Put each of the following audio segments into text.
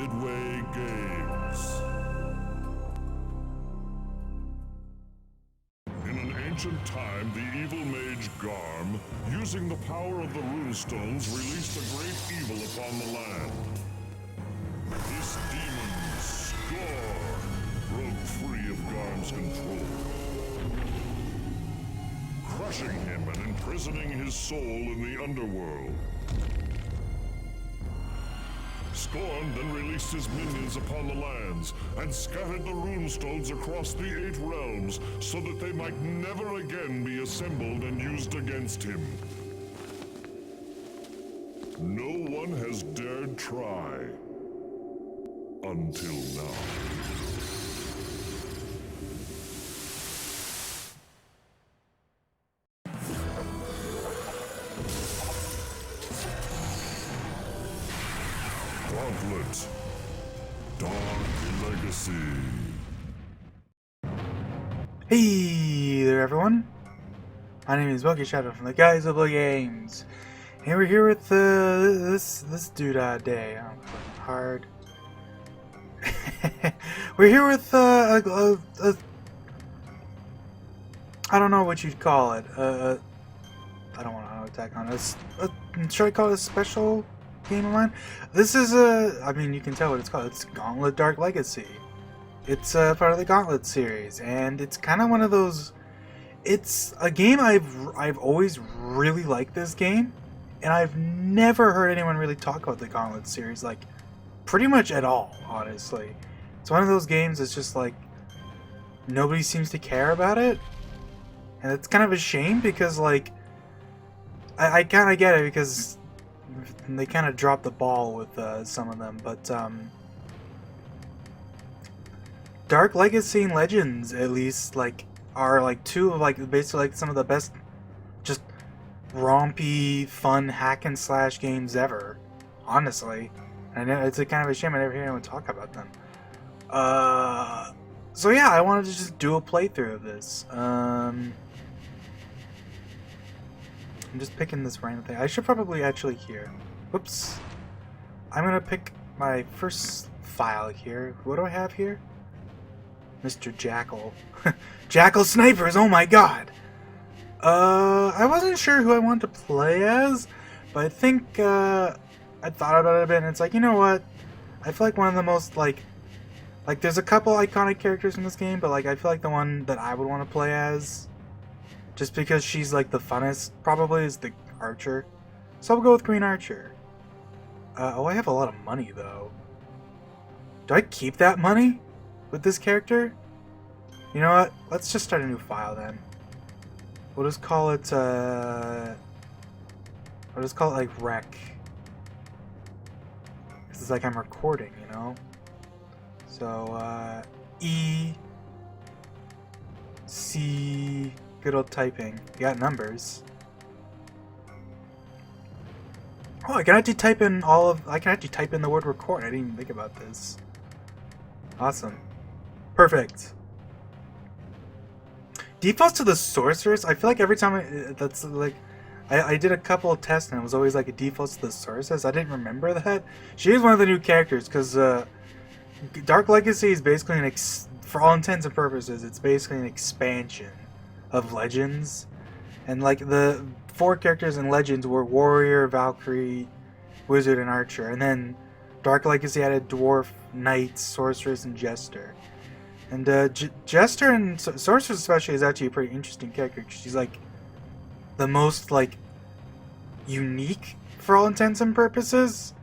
Midway Games. In an ancient time, the evil mage Garm, using the power of the runestones, released a great evil upon the land. This demon, Scorn, broke free of Garm's control, crushing him and imprisoning his soul in the underworld. Scorn then released his minions upon the lands and scattered the runestones across the 8 realms so that they might never again be assembled and used against him. No one has dared try until now. Gauntlet. Dark Legacy. Hey there everyone, my name is Monkey Shadow from the Gauntlet Games, and we're here with this dude day. I'm playing hard. We're here with I don't know what you'd call it. I don't want to attack on this. Should I call it a special game of mine? This is I mean, you can tell what it's called. It's Gauntlet Dark Legacy. It's part of the Gauntlet series, and it's kind of one of those. It's a game I've always really liked this game, and I've never heard anyone really talk about the Gauntlet series, like pretty much at all. Honestly, it's one of those games that's just like nobody seems to care about it, and it's kind of a shame because like I kind of get it because they kind of dropped the ball with some of them, but Dark Legacy and Legends, at least, like, are like two of like basically like some of the best, just rompy, fun hack and slash games ever. Honestly, I know it's a kind of a shame I never hear anyone talk about them. So yeah, I wanted to just do a playthrough of this. I'm just picking this random thing. I should probably actually here. Whoops. I'm gonna pick my first file here. What do I have here? Mr. Jackal. Jackal Snipers, oh my god! I wasn't sure who I wanted to play as, but I think, I thought about it a bit, and it's like, you know what? I feel like one of the most, like, there's a couple iconic characters in this game, but, like, I feel like the one that I would want to play as, just because she's, like, the funnest, probably, is the Archer. So I'll go with Green Archer. Oh, I have a lot of money, though. Do I keep that money with this character? You know what? Let's just start a new file, then. We'll just call it, I'll just call it, like, rec. Because it's like I'm recording, you know? So, E... C... Good old typing. You got numbers. Oh, I can actually type in I can actually type in the word record. I didn't even think about this. Awesome. Perfect. Defaults to the sorceress. I feel like every time that's like, I did a couple of tests and it was always like a defaults to the sorceress. I didn't remember that. She is one of the new characters because Dark Legacy is basically for all intents and purposes, it's basically an expansion of Legends, and like the 4 characters in Legends were Warrior, Valkyrie, Wizard, and Archer, and then Dark Legacy added Dwarf, Knight, Sorceress, and Jester. And Jester and Sorceress especially is actually a pretty interesting character because she's like the most like unique for all intents and purposes.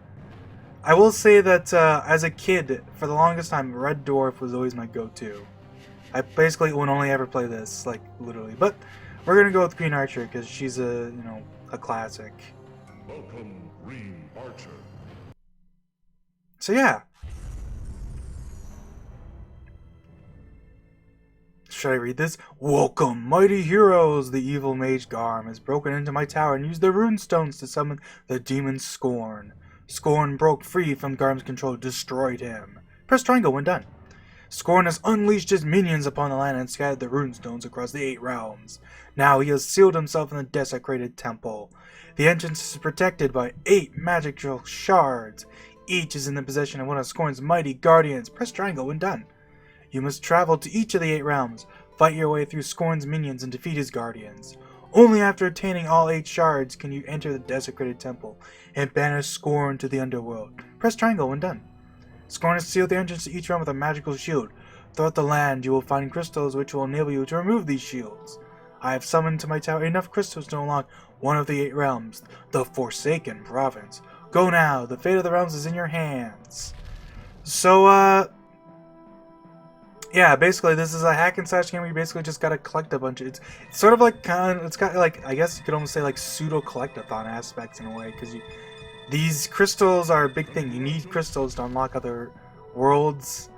I will say that as a kid, for the longest time, Red Dwarf was always my go-to. I basically would only ever play this, like, literally. But we're gonna go with Green Archer because she's a, you know, a classic. Welcome, Green Archer. So yeah. Should I read this? Welcome, mighty heroes! The evil mage Garm has broken into my tower and used the runestones to summon the demon Scorn. Scorn broke free from Garm's control, destroyed him. Press triangle when done. Scorn has unleashed his minions upon the land and scattered the runestones across the 8 realms. Now he has sealed himself in the desecrated temple. The entrance is protected by 8 magical shards. Each is in the possession of one of Scorn's mighty guardians. Press triangle when done. You must travel to each of the 8 realms, fight your way through Scorn's minions, and defeat his guardians. Only after attaining all 8 shards can you enter the desecrated temple and banish Scorn to the underworld. Press triangle when done. Scorn has sealed the entrance to each realm with a magical shield. Throughout the land, you will find crystals which will enable you to remove these shields. I have summoned to my tower enough crystals to unlock one of the 8 realms, the Forsaken Province. Go now, the fate of the realms is in your hands. So, yeah, basically this is a hack and slash game where you basically just gotta collect a bunch of... It's sort of like, it's got like, I guess you could almost say like pseudo-collectathon aspects in a way, because these crystals are a big thing. You need crystals to unlock other worlds,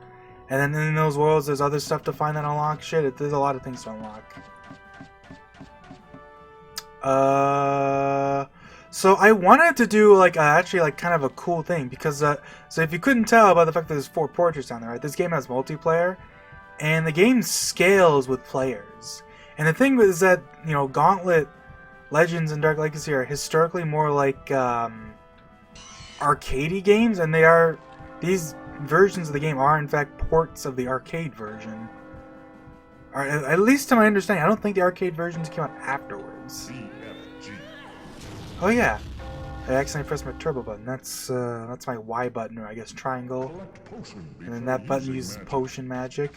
and then in those worlds there's other stuff to find that unlock shit. There's a lot of things to unlock. So I wanted to do like actually like kind of a cool thing, because so if you couldn't tell by the fact that there's 4 portraits down there, right? This game has multiplayer, and the game scales with players. And the thing is that, you know, Gauntlet, Legends, and Dark Legacy are historically more like arcadey games, and these versions of the game are in fact ports of the arcade version. Or at least to my understanding, I don't think the arcade versions came out afterwards. Oh yeah, I accidentally pressed my turbo button. That's my Y button, or I guess triangle. And then that button uses potion magic.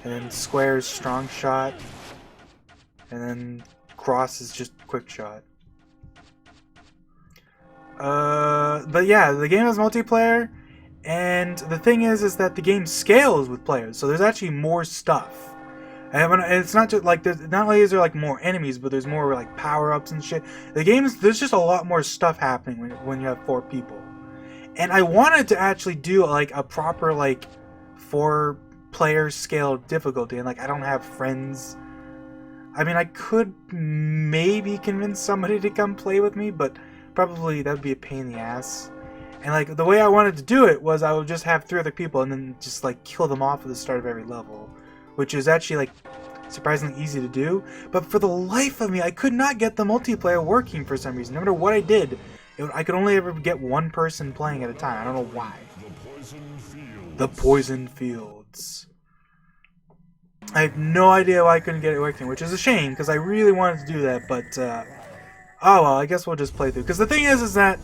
And then square is strong shot. And then cross is just quick shot. But yeah, the game has multiplayer, and the thing is that the game scales with players. So there's actually more stuff. And it's not just like not only is there like more enemies, but there's more like power-ups and shit. There's just a lot more stuff happening when you have 4 people. And I wanted to actually do like a proper like 4-player scale difficulty, and like I don't have friends. I mean, I could maybe convince somebody to come play with me, but probably that would be a pain in the ass. And like the way I wanted to do it was I would just have 3 other people and then just like kill them off at the start of every level, which is actually like surprisingly easy to do. But for the life of me, I could not get the multiplayer working for some reason. No matter what I did, I could only ever get 1 person playing at a time. I don't know why. The Poison Fields. I have no idea why I couldn't get it working, which is a shame, because I really wanted to do that, but oh well, I guess we'll just play through. Because the thing is that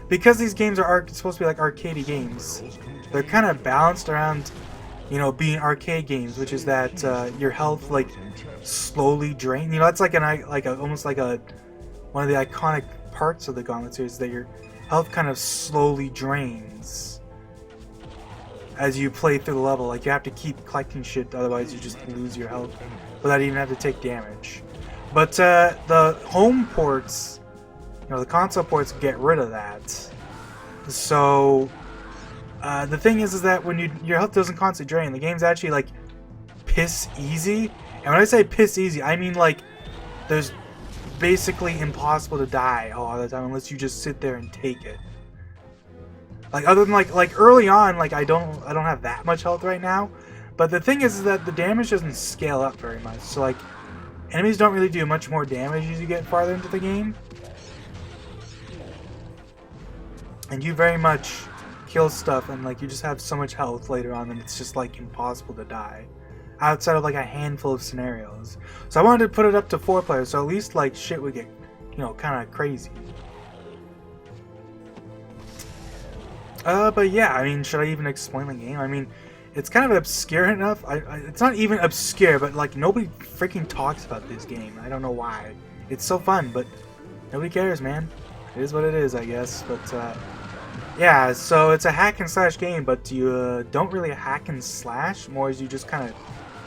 because these games are supposed to be like arcadey games, they're kind of balanced around, you know, being arcade games, which is that your health like slowly drains. You know, that's like almost like one of the iconic parts of the Gauntlet series, that your health kind of slowly drains as you play through the level. Like you have to keep collecting shit, otherwise you just lose your health without even having to take damage. But the home ports, you know, the console ports get rid of that. So the thing is that when your health doesn't constantly drain, the game's actually like piss easy. And when I say piss easy, I mean like there's basically impossible to die a lot of the time unless you just sit there and take it. Like other than like early on, like I don't have that much health right now. But the thing is that the damage doesn't scale up very much. So like enemies don't really do much more damage as you get farther into the game. And you very much kill stuff, and like you just have so much health later on that it's just like impossible to die outside of like a handful of scenarios. So I wanted to put it up to 4 players, so at least like shit would get, you know, kind of crazy. But yeah, I mean, should I even explain the game? I mean, it's kind of obscure enough. It's not even obscure, but like nobody freaking talks about this game. I don't know why. It's so fun, but nobody cares, man. It is what it is, I guess. But yeah, so it's a hack and slash game, but you don't really hack and slash, more as you just kind of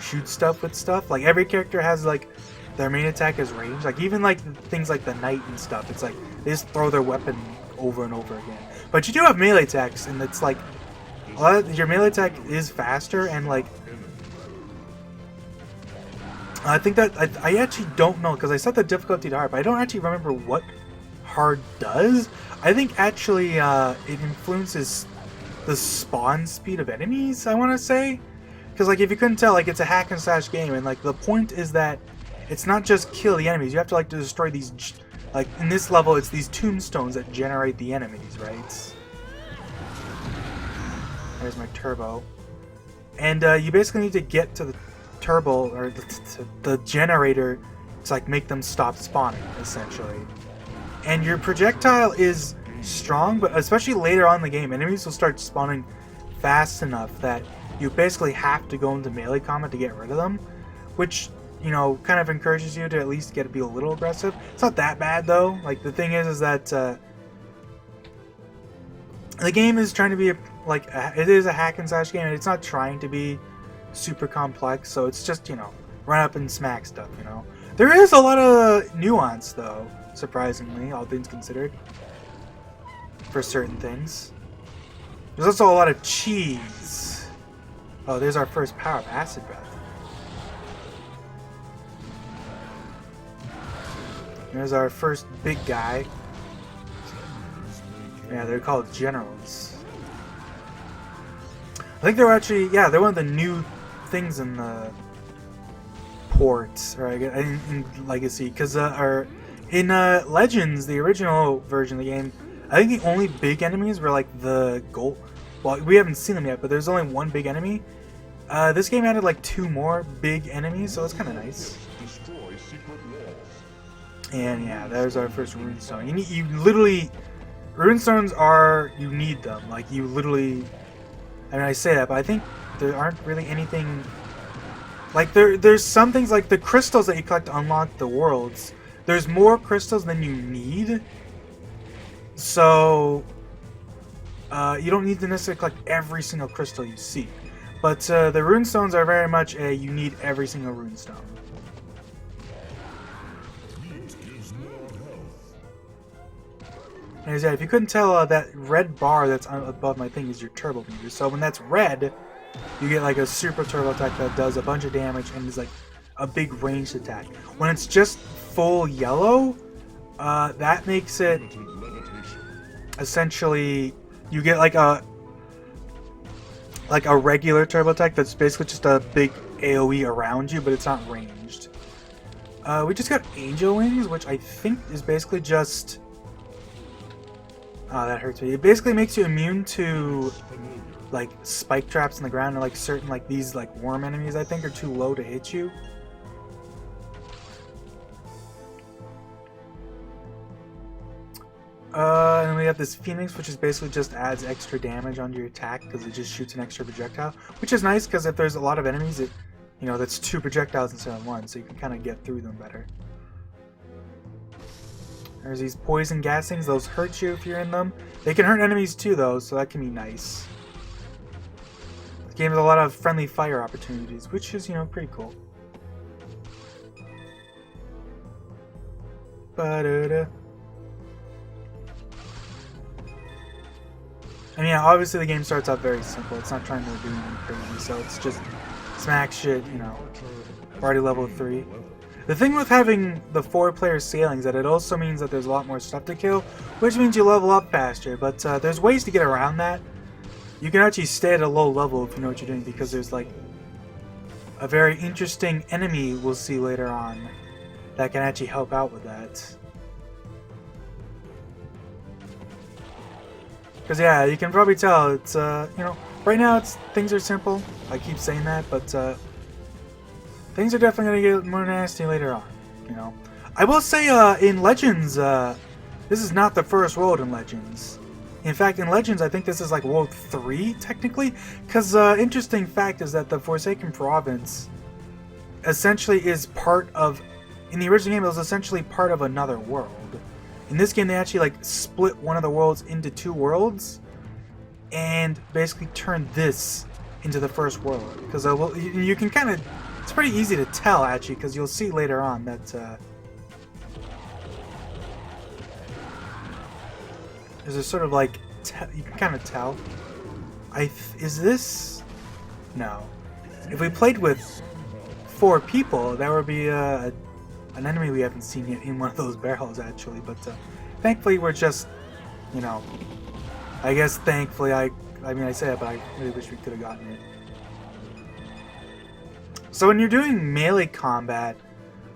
shoot stuff with stuff. Like every character has like their main attack is range. Like even like things like the knight and stuff, it's like they just throw their weapon over and over again. But you do have melee attacks, and it's like your melee attack is faster, and like I think that I actually don't know, because I set the difficulty to hard, but I don't actually remember what hard does. I think actually it influences the spawn speed of enemies, I want to say, because like if you couldn't tell, like it's a hack and slash game, and like the point is that it's not just kill the enemies. You have to like destroy these. Like in this level, it's these tombstones that generate the enemies, right? There's my turbo. And you basically need to get to the turbo, or the generator, to like make them stop spawning, essentially. And your projectile is strong, but especially later on in the game, enemies will start spawning fast enough that you basically have to go into melee combat to get rid of them, which, you know, kind of encourages you to at least be a little aggressive. It's not that bad though. Like, the thing is that the game is trying to be it is a hack and slash game, and it's not trying to be super complex, so it's just, you know, run up and smack stuff, you know. There is a lot of nuance though, surprisingly, all things considered, for certain things. There's also a lot of cheese. Oh, there's our first power of acid breath. There's our first big guy. Yeah, they're called generals. I think they're actually, yeah, they're one of the new things in the ports, or in Legacy, because in Legends, the original version of the game, I think the only big enemies were like the gold. Well, we haven't seen them yet, but there's only one big enemy. This game added like 2 more big enemies, so it's kind of nice. And yeah, there's our first runestone. You literally, runestones are, you need them. Like, you literally, I mean, I say that, but I think there aren't really anything, like, there's some things like the crystals that you collect to unlock the worlds. There's more crystals than you need, so you don't need to necessarily collect every single crystal you see. But the runestones are very much you need every single runestone. And yeah, if you couldn't tell, that red bar that's above my thing is your turbo meter. So when that's red, you get like a super turbo attack that does a bunch of damage and is like a big ranged attack. When it's just full yellow, that makes it essentially, you get like a regular turbo attack that's basically just a big AoE around you, but it's not ranged. We just got angel wings, which I think is basically just, oh, that hurts me. It basically makes you immune to like spike traps in the ground, or like certain like these like worm enemies I think are too low to hit you. And then we have this Phoenix, which is basically just adds extra damage onto your attack because it just shoots an extra projectile, which is nice because if there's a lot of enemies, it, you know, that's 2 projectiles instead of 1, so you can kind of get through them better. There's these poison gas things; those hurt you if you're in them. They can hurt enemies too, though, so that can be nice. The game has a lot of friendly fire opportunities, which is, you know, pretty cool. Ba-da-da. And yeah, obviously the game starts out very simple. It's not trying to do anything crazy, so it's just smack shit, you know. Already level 3. The thing with having the 4-player sailing is that it also means that there's a lot more stuff to kill, which means you level up faster, but there's ways to get around that. You can actually stay at a low level if you know what you're doing, because there's like a very interesting enemy we'll see later on that can actually help out with that. Because yeah, you can probably tell it's, you know, right now things are simple. I keep saying that, but things are definitely going to get more nasty later on, you know. I will say in Legends, this is not the first world in Legends. In fact, in Legends, I think this is like World 3, technically. Because interesting fact is that the Forsaken Province essentially is part of, in the original game, it was essentially part of another world. In this game, they actually like split one of the worlds into 2 worlds, and basically turned this into the first world. Because well, you can kind of, it's pretty easy to tell actually, because you'll see later on that there's a sort of like you can kind of tell. Is this? No. If we played with 4 people, that would be an enemy we haven't seen yet in one of those barrels, actually, but thankfully we're just, you know, I guess thankfully, I mean I say that, but I really wish we could have gotten it. So when you're doing melee combat,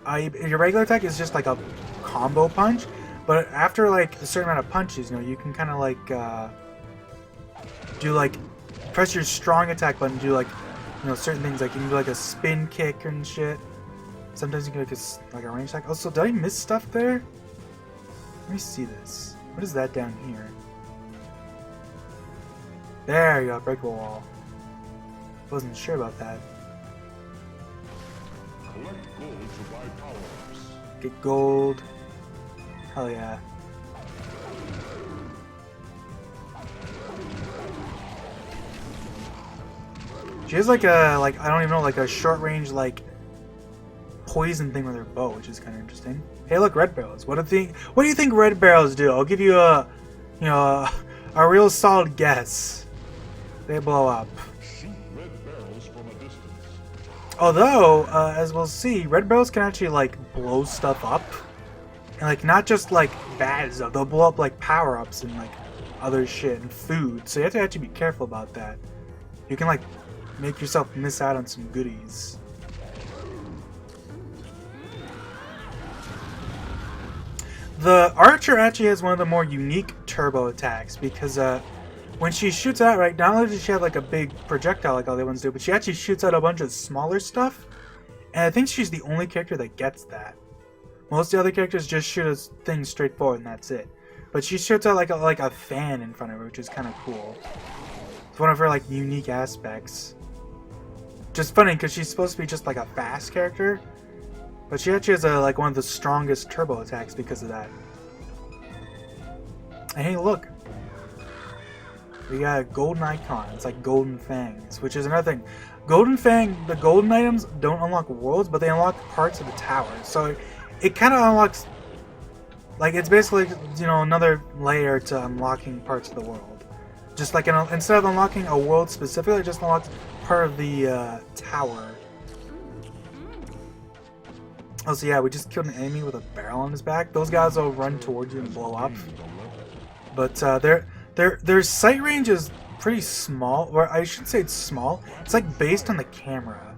your regular attack is just like a combo punch, but after like a certain amount of punches, you know, you can kind of like do like press your strong attack button to do like, certain things. Like you can do like a spin kick and shit. Sometimes you can do like a range attack. Also, did I miss stuff there? Let me see this. What is that down here? There you go, breakable wall. Wasn't sure about that. Collect gold to buy power-ups. Get gold. Hell yeah. She has like a, I don't even know, like a short range, like, poison thing with her bow, which is kind of interesting. Hey, look, red barrels. What do you think red barrels do? I'll give you a, a real solid guess. They blow up. Shoot red barrels from a distance. Although, as we'll see, red barrels can actually, like, blow stuff up. And, like, not just, like, bad stuff. They'll blow up, like, power-ups and, like, other shit and food. So you have to actually be careful about that. You can, like, make yourself miss out on some goodies. The Archer actually has one of the more unique turbo attacks because when she shoots out, right, not only does she have like a big projectile like all the other ones do, but she actually shoots out a bunch of smaller stuff. And I think she's the only character that gets that. Most of the other characters just shoot a thing straight forward and that's it. But she shoots out like a fan in front of her, which is kind of cool. It's one of her like unique aspects. Just funny because she's supposed to be just like a fast character, but she actually has like one of the strongest turbo attacks because of that. And hey, look, we got a golden icon. It's like golden fangs, which is another thing. Golden fang, the golden items don't unlock worlds, but they unlock parts of the tower. So it kind of unlocks, like it's basically another layer to unlocking parts of the world. Just like instead of unlocking a world specifically, it just unlocks part of the tower. Oh, so yeah, we just killed an enemy with a barrel on his back. Those guys will run towards you and blow up. But their sight range is pretty small, or I shouldn't say it's small. It's like based on the camera.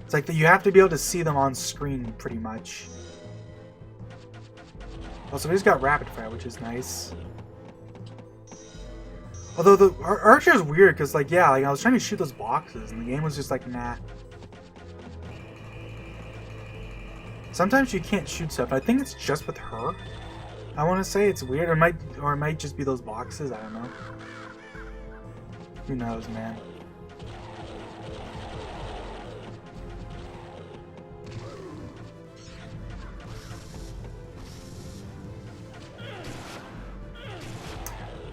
It's like that you have to be able to see them on screen pretty much. Also, we just got rapid fire, which is nice. Although the Archer is weird because, like, yeah, like I was trying to shoot those boxes and the game was just like, nah. Sometimes you can't shoot stuff. I think it's just with her. I want to say it's weird, or it might just be those boxes. I don't know. Who knows, man?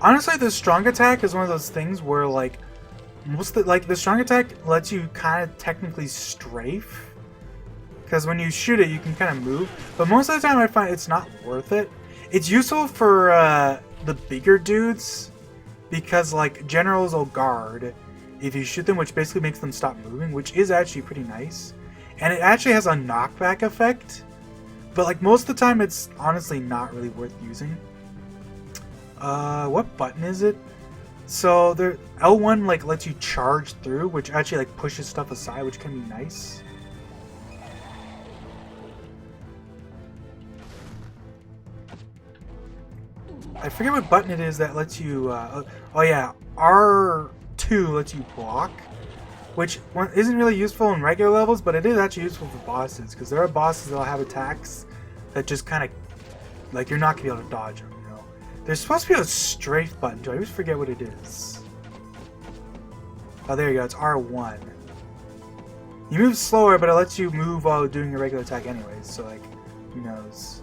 Honestly, the strong attack is one of those things where, like, the strong attack lets you kind of technically strafe, because when you shoot it, you can kind of move. But most of the time, I find it's not worth it. It's useful for the bigger dudes, because like generals will guard if you shoot them, which basically makes them stop moving, which is actually pretty nice. And it actually has a knockback effect, but like most of the time, it's honestly not really worth using. What button is it? So there, L1 like lets you charge through, which actually like pushes stuff aside, which can be nice. I forget what button it is that lets you. Oh yeah, R2 lets you block, which isn't really useful in regular levels, but it is actually useful for bosses because there are bosses that'll have attacks that just kind of like you're not gonna be able to dodge them. There's supposed to be a strafe button too. I always forget what it is. Oh, there you go. It's R1. You move slower, but it lets you move while doing your regular attack anyways. So, like, who knows?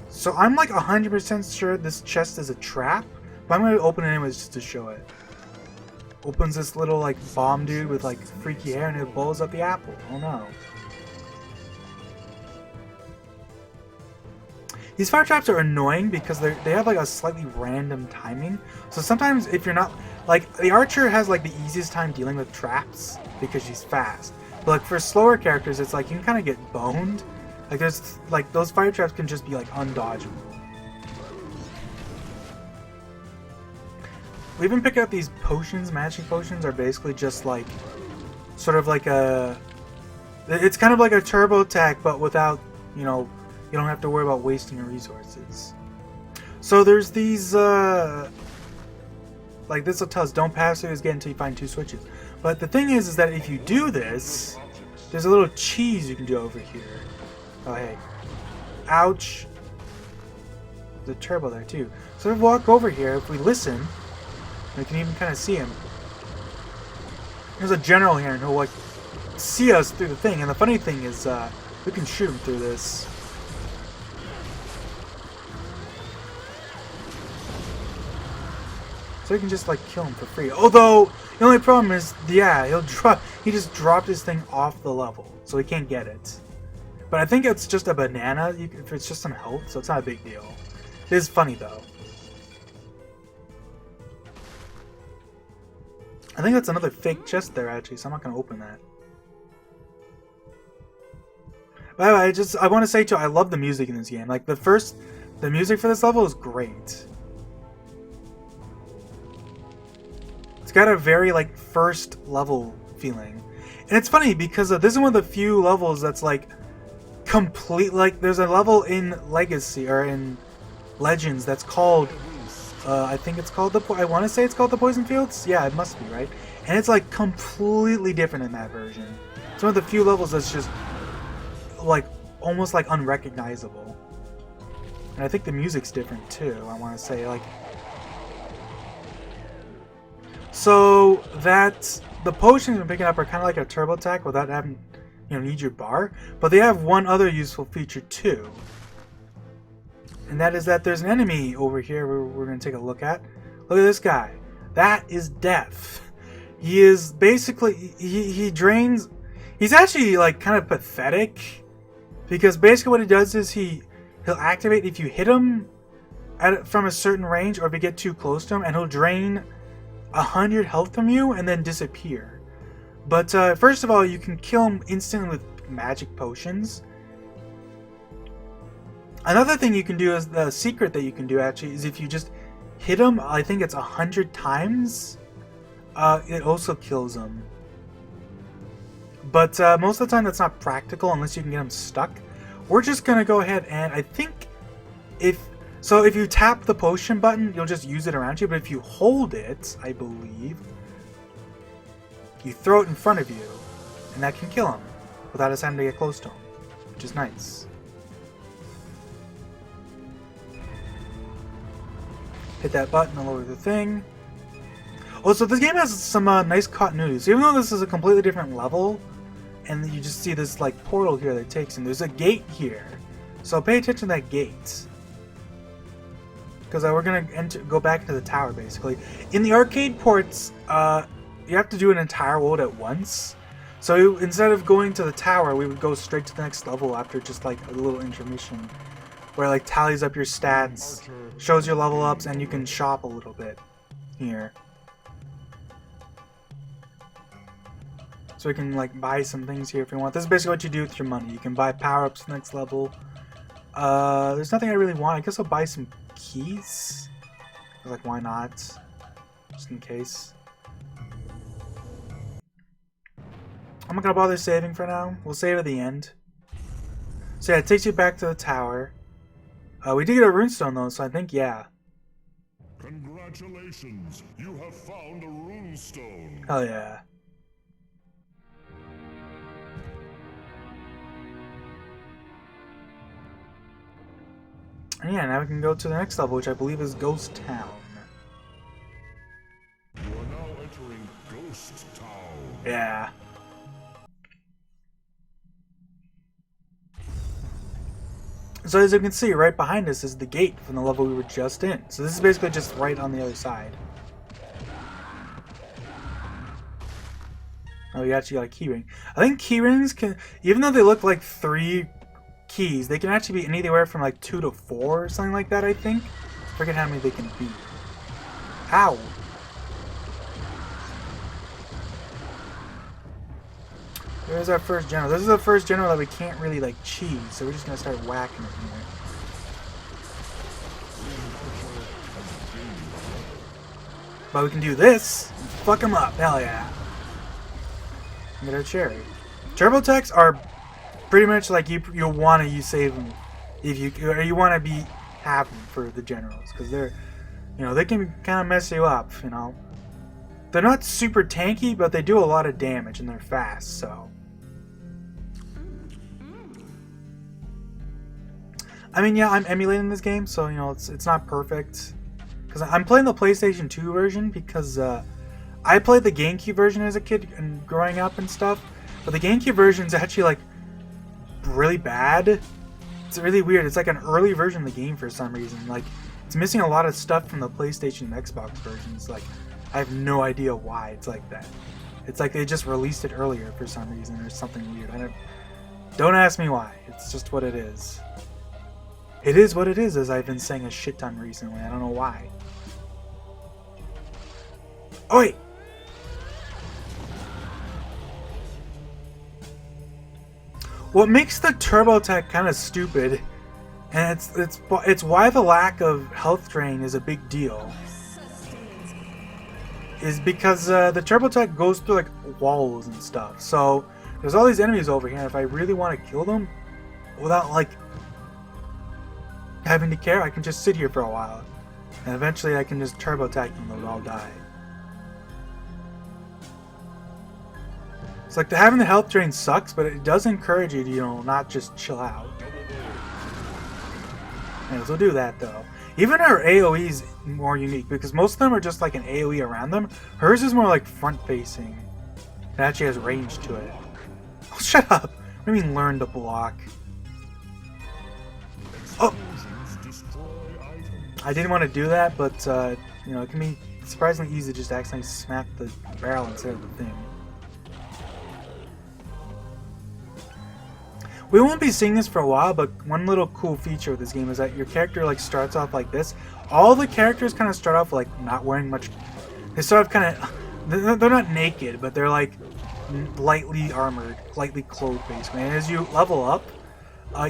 So, I'm like 100% sure this chest is a trap. But I'm going to open it anyways just to show it. Opens this little, like, bomb dude with, like, freaky hair and it blows up the apple. Oh, no. These fire traps are annoying because they have like a slightly random timing. So sometimes if you're not, like the Archer has like the easiest time dealing with traps because she's fast. But like for slower characters, it's like you can kind of get boned. Like there's like those fire traps can just be like undodgeable. We even pick out these potions. Magic potions are basically just like sort of like it's kind of like a turbo attack, but without, you don't have to worry about wasting your resources. So there's these like this will tell us don't pass through this gate until you find 2 switches. But the thing is that if you do this, there's a little cheese you can do over here. Oh hey, ouch. There's a turbo there too. So if we walk over here, if we listen, we can even kind of see him. There's a general here and he'll like see us through the thing. And the funny thing is, we can shoot him through this. So we can just like kill him for free. Although the only problem is, yeah, he just dropped his thing off the level, so he can't get it. But I think it's just a banana. If it's just some health, so it's not a big deal. It is funny though. I think that's another fake chest there actually, so I'm not gonna open that. By the way, I want to say too, I love the music in this game. Like the music for this level is great. It's got a very like first level feeling, and it's funny because this is one of the few levels that's like complete. Like there's a level in Legacy or in Legends that's called, I think it's called I want to say it's called the Poison Fields. Yeah, it must be right. And it's like completely different in that version. It's one of the few levels that's just like almost like unrecognizable. And I think the music's different too. I want to say like. So that the potions we're picking up are kind of like a turbo attack without having, need your bar. But they have one other useful feature too, and that is that there's an enemy over here we're going to take a look at. Look at this guy. That is Death. He is basically he drains. He's actually like kind of pathetic because basically what he does is he'll activate if you hit him from a certain range or if you get too close to him, and he'll drain 100 health from you and then disappear. But first of all, you can kill him instantly with magic potions. Another thing you can do is the secret that you can do actually is if you just hit him, I think it's 100 times, it also kills him. But most of the time that's not practical unless you can get him stuck. We're just gonna go ahead and I think if you tap the potion button, you'll just use it around you, but if you hold it, I believe, you throw it in front of you, and that can kill him without us having to get close to him, which is nice. Hit that button to lower the thing. Also, this game has some nice continuity. So even though this is a completely different level, and you just see this like portal here that takes in, there's a gate here. So pay attention to that gate. Because we're going to go back to the tower, basically. In the arcade ports, you have to do an entire world at once. So instead of going to the tower, we would go straight to the next level after just like a little intermission. Where it like tallies up your stats, shows your level ups, and you can shop a little bit here. So we can like buy some things here if you want. This is basically what you do with your money. You can buy power-ups next level. There's nothing I really want. I guess I'll buy some keys. Like, why not? Just in case. I'm not gonna bother saving for now. We'll save at the end. So yeah, it takes you back to the tower. We did get a runestone though, so I think yeah. Congratulations! You have found a runestone. Hell yeah. And yeah, now we can go to the next level, which I believe is Ghost Town. You are now entering Ghost Town. Yeah. So as you can see, right behind us is the gate from the level we were just in. So this is basically just right on the other side. Oh, you actually got a keyring. I think keyrings can, even though they look like 3 keys, they can actually be anywhere from like 2 to 4 or something like that, I think. I forget how many they can be. Ow! There's our first general. This is the first general that we can't really like cheese, so we're just gonna start whacking it here. But we can do this and fuck them up. Hell yeah! Get our cherry. Turbo attacks are pretty much like you want to save them if you want to have them for the generals because they're You know, they can kind of mess you up, you know. They're not super tanky, but they do a lot of damage and they're fast, so. I mean, yeah, I'm emulating this game, so, you know, it's not perfect. Because I'm playing the PlayStation 2 version because I played the GameCube version as a kid and growing up and stuff. But the GameCube version is actually, like, really bad. It's really weird. It's like an early version of the game for some reason. Like, it's missing a lot of stuff from the PlayStation and Xbox versions. Like, I have no idea why it's like that. It's like they just released it earlier for some reason or something weird. Don't ask me why. It's just what it is. It is what it is, as I've been saying a shit ton recently. I don't know why. Oh wait! What makes the turbo tech kind of stupid, and it's why the lack of health drain is a big deal, is because the turbo tech goes through like walls and stuff. So there's all these enemies over here, and if I really want to kill them without like having to care, I can just sit here for a while, and eventually I can just turbo attack them and they'll all die. It's like having the health drain sucks, but it does encourage you to, you know, not just chill out. Anyways, we'll do that though. Even her AoE is more unique because most of them are just like an AoE around them. Hers is more like front facing. It actually has range to it. Oh, shut up! What do you mean learn to block? Oh! I didn't want to do that, but you know, it can be surprisingly easy to just accidentally smack the barrel instead of the thing. We won't be seeing this for a while, but one little cool feature of this game is that your character like starts off like this. All the characters kind of start off like not wearing much. They start off kind of, they're not naked, but they're like lightly armored, lightly clothed basically. And as you level up,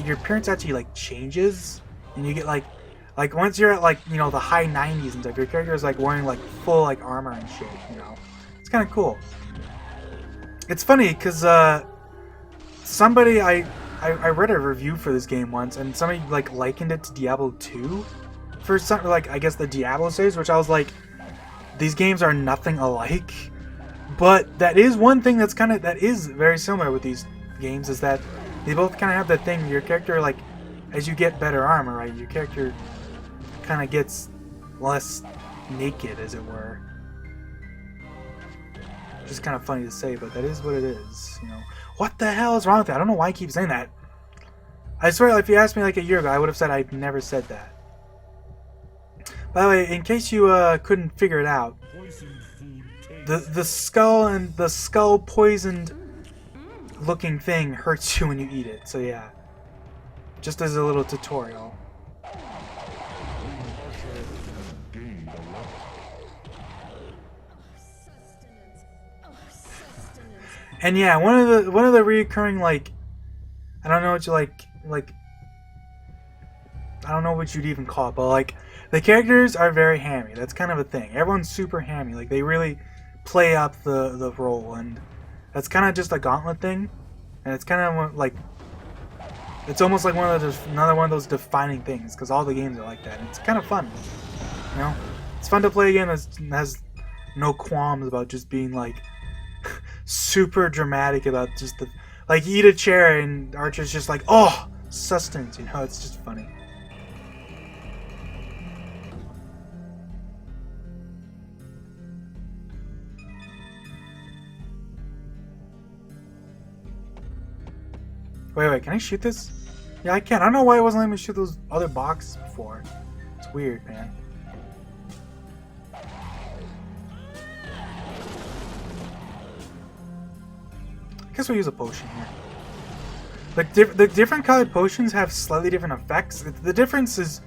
your appearance actually like changes, and you get like once you're at like, you know, the high 90s and stuff, your character is like wearing like full like armor and shit. You know, it's kind of cool. It's funny because somebody I read a review for this game once, and somebody like likened it to Diablo 2 for some, like, I guess the Diablo series, which I was like, these games are nothing alike. But that is one thing that is very similar with these games, is that they both kind of have that thing. Your character, like, as you get better armor, right, your character kind of gets less naked, as it were. Which is kind of funny to say, but that is what it is, you know. What the hell is wrong with that? I don't know why I keep saying that. I swear, if you asked me like a year ago, I would have said I've never said that. By the way, in case you couldn't figure it out, the skull and the skull poisoned looking thing hurts you when you eat it. So yeah, just as a little tutorial. And yeah, one of the recurring, like, I don't know what you like I don't know what you'd even call it, but like, the characters are very hammy. That's kind of a thing. Everyone's super hammy. Like, they really play up the role, and that's kind of just a Gauntlet thing. And it's kind of like, it's almost like another one of those defining things, because all the games are like that. And it's kind of fun, you know. It's fun to play a game that has no qualms about just being like super dramatic about just the, like, you eat a chair and Archer's just like, oh, sustenance, you know. It's just funny. Wait, can I shoot this? Yeah, I can. I don't know why I wasn't letting me shoot those other boxes before. It's weird, man. I guess we'll use a potion here. Like, the different colored potions have slightly different effects. The difference is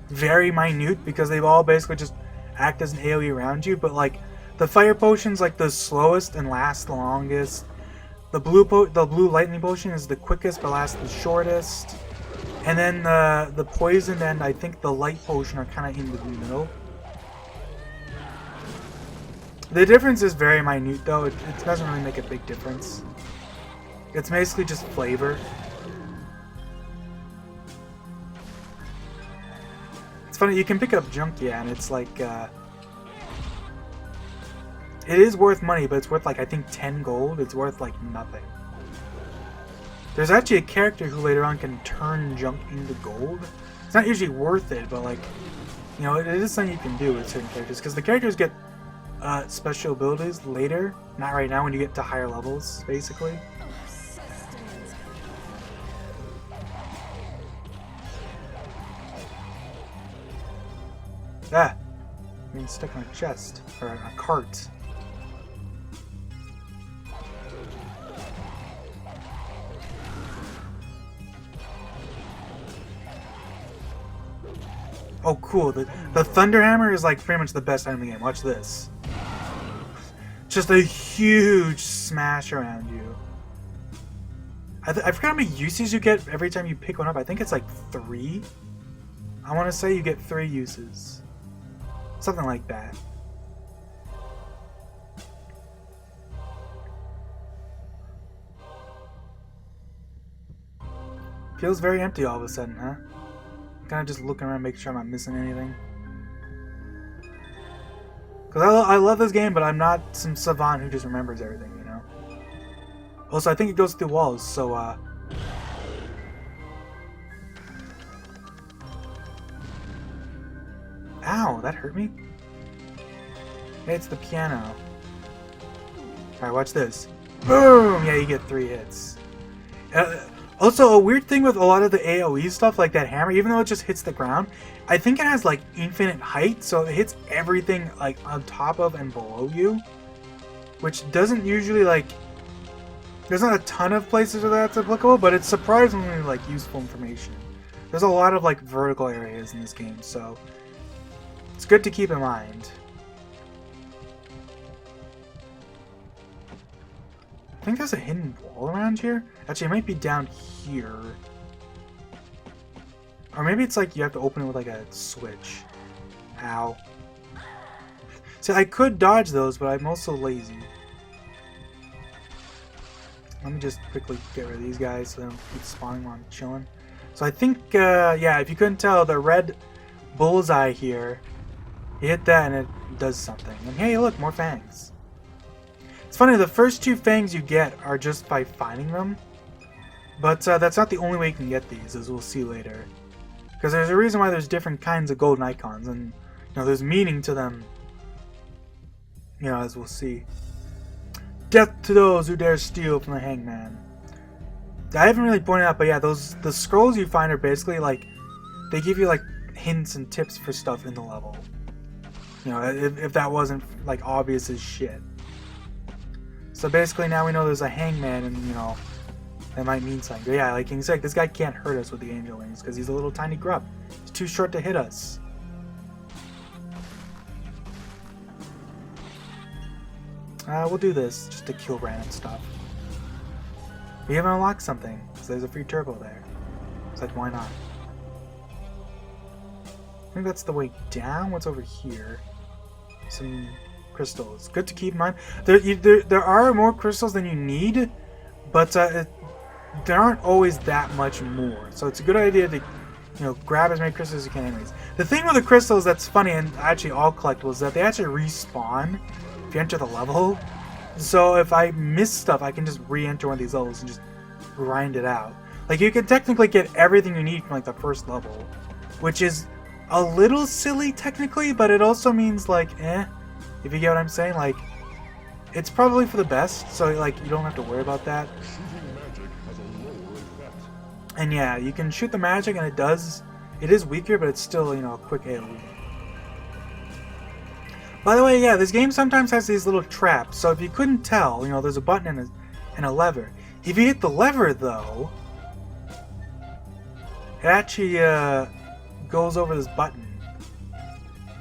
very minute because they've all basically just act as an AoE around you. But like, the fire potion's like the slowest and lasts the longest. The blue lightning potion is the quickest but lasts the shortest. And then the poison and I think the light potion are kind of in the middle. The difference is very minute though. It doesn't really make a big difference. It's basically just flavor. It's funny, you can pick up junk, yeah, and it's like, it is worth money, but it's worth like, I think 10 gold. It's worth like nothing. There's actually a character who later on can turn junk into gold. It's not usually worth it, but like, you know, it is something you can do with certain characters. Because the characters get special abilities later, not right now when you get to higher levels, basically. Ah! Being stuck on a chest, or a cart. Oh, cool. The Thunder Hammer is like pretty much the best item in the game. Watch this. Just a huge smash around you. I forgot how many uses you get every time you pick one up. I think it's like 3. I want to say you get 3 uses. Something like that. Feels very empty all of a sudden, huh? Kind of just looking around, making sure I'm not missing anything. Because I love this game, but I'm not some savant who just remembers everything, you know? Also, I think it goes through walls, so, Ow, that hurt me? Hey, it's the piano. Alright, watch this. Boom! Yeah, you get 3 hits. Also, a weird thing with a lot of the AoE stuff, like that hammer, even though it just hits the ground, I think it has, like, infinite height, so it hits everything, like, on top of and below you. Which doesn't usually, like... There's not a ton of places where that's applicable, but it's surprisingly, like, useful information. There's a lot of, like, vertical areas in this game, so... It's good to keep in mind. I think there's a hidden wall around here. Actually, it might be down here. Or maybe it's like you have to open it with like a switch. Ow. See, I could dodge those, but I'm also lazy. Let me just quickly get rid of these guys so they don't keep spawning while I'm chilling. So I think, yeah, if you couldn't tell, the red bullseye here, you hit that and it does something. And hey, look, more fangs. It's funny, the first 2 fangs you get are just by finding them. But that's not the only way you can get these, as we'll see later. Because there's a reason why there's different kinds of golden icons, and you know, there's meaning to them. You know, as we'll see. Death to those who dare steal from the hangman. I haven't really pointed out, but yeah, the scrolls you find are basically like, they give you like hints and tips for stuff in the level. You know, if that wasn't like obvious as shit. So basically now we know there's a hangman, and you know, that might mean something. But yeah, like he's like, this guy can't hurt us with the angel wings because he's a little tiny grub. He's too short to hit us. We'll do this just to kill random stuff. We haven't unlocked something, so there's a free turbo there. It's like, why not? I think that's the way down. What's over here? Some crystals. Good to keep in mind. There are more crystals than you need, but there aren't always that much more. So it's a good idea to, you know, grab as many crystals as you can anyways. The thing with the crystals that's funny, and actually all collectibles, is that they actually respawn if you enter the level. So if I miss stuff, I can just re-enter one of these levels and just grind it out. Like, you can technically get everything you need from like the first level, which is a little silly technically, but it also means like, if you get what I'm saying. Like, it's probably for the best, so like you don't have to worry about that. And yeah, you can shoot the magic, and it is weaker, but it's still, you know, a quick AoE. By the way, yeah, this game sometimes has these little traps, so if you couldn't tell, you know, there's a button and a lever. If you hit the lever, though, it actually goes over this button.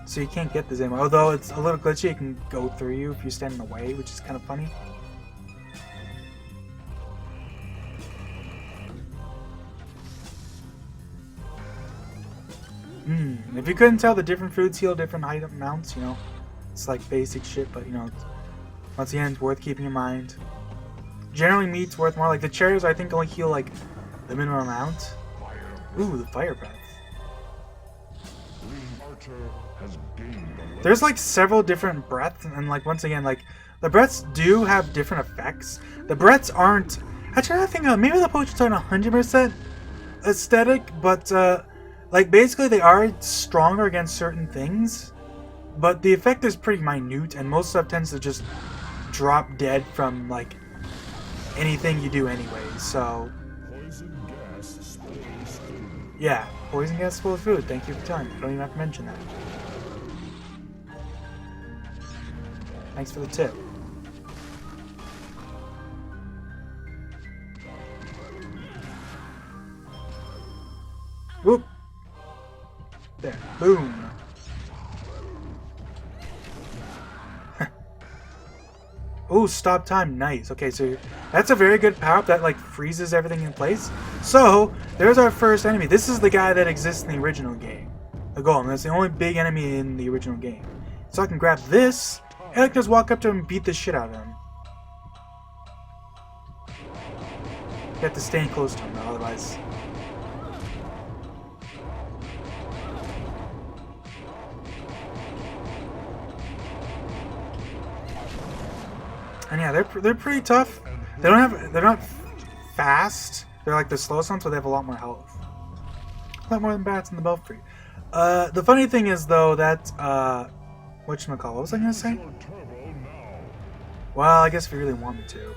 So you can't get this anymore. Although it's a little glitchy, it can go through you if you stand in the way, which is kind of funny. If you couldn't tell, the different foods heal different item amounts, you know. It's like basic shit, but you know, once again, it's worth keeping in mind. Generally, meat's worth more. Like the cherries, I think only heal like the minimum amount. Ooh, the fire breath. The archer has gained a level. There's like several different breaths, and like once again, like the breaths do have different effects. The breaths aren't. Actually, I think maybe the potions aren't 100% aesthetic, but like basically they are stronger against certain things. But the effect is pretty minute, and most stuff tends to just drop dead from like anything you do anyway. So Poison gas spoils food. yeah, poison gas spoils food. Thank you for telling me. I don't even have to mention that. Thanks for the tip. Whoop. There. Boom. Ooh, stop time. Nice. Okay, so that's a very good power-up that like freezes everything in place. So, there's our first enemy. This is the guy that exists in the original game. The Golem. That's the only big enemy in the original game. So I can grab this, and I can just walk up to him and beat the shit out of him. You have to stay close to him, though, otherwise... And yeah, they're pretty tough. They're not fast. They're like the slowest ones, but they have a lot more health. A lot more than bats in the belfry. The funny thing is though that whatchamacallit, what was I gonna say? Well, I guess if you really want me to.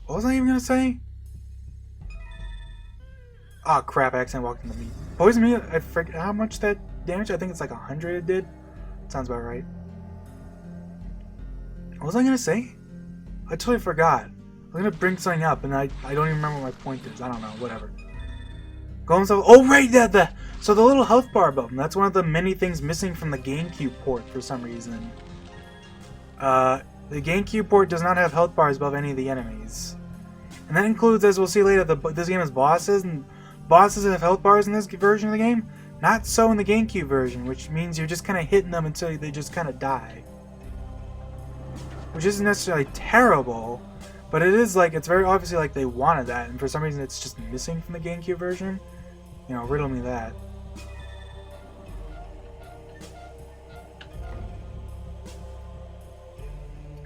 What was I even gonna say? Oh crap, I accidentally walked into meat. Poison meat, I forget how much that damage, I think it's like 100 it did. Sounds about right. What was I gonna say? I totally forgot. I'm gonna bring something up and I don't even remember what my point is. I don't know, whatever. Golems have, oh right, so the little health bar above them, that's one of the many things missing from the GameCube port for some reason. The GameCube port does not have health bars above any of the enemies. And that includes, as we'll see later, this game has bosses, and bosses have health bars in this version of the game. Not so in the GameCube version, which means you're just kind of hitting them until they just kind of die. Which isn't necessarily terrible, but it is like, it's very obviously like they wanted that, and for some reason it's just missing from the GameCube version. You know, riddle me that.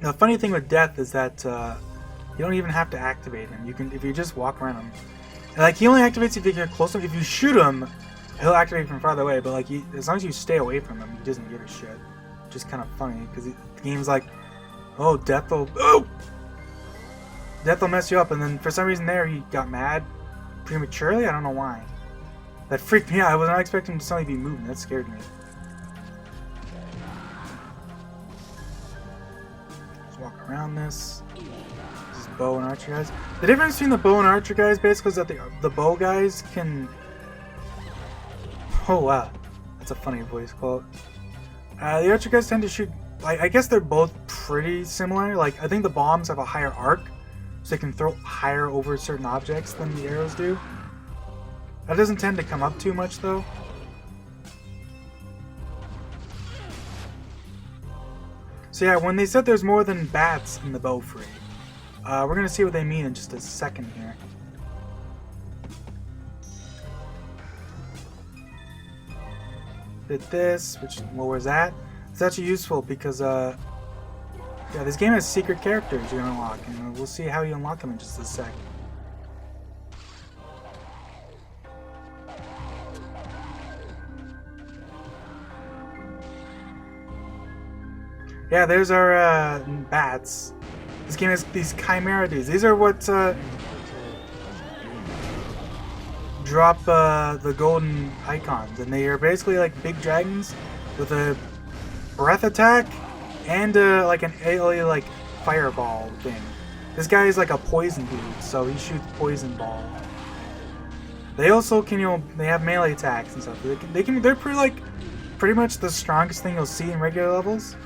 The funny thing with death is that you don't even have to activate him. You can, if you just walk around him. And like, he only activates if you get close to him. If you shoot him, he'll activate from farther away, but like, as long as you stay away from him, he doesn't give a shit. Which is kind of funny, because the game's like, oh, death will mess you up, and then for some reason there he got mad prematurely. I don't know why. That freaked me out. I was not expecting him to suddenly be moving. That scared me. Just walk around this. This is bow and archer guys. The difference between the bow and archer guys basically is that the bow guys can... Oh wow, that's a funny voice quote. The archer guys tend to shoot... I guess they're both pretty similar. Like, I think the bombs have a higher arc, so they can throw higher over certain objects than the arrows do. That doesn't tend to come up too much, though. So yeah, when they said there's more than bats in the belfry, we're gonna see what they mean in just a second here. Did this, which lowers that. It's actually useful because, yeah, this game has secret characters you can unlock, and we'll see how you unlock them in just a sec. Yeah, there's our bats. This game has these chimera dudes. These are what drop the golden icons, and they are basically like big dragons with a breath attack and like an AoE like fireball thing. This guy is like a poison dude, so he shoots poison ball. They also can, you know, they have melee attacks and stuff. They're pretty much the strongest thing you'll see in regular levels.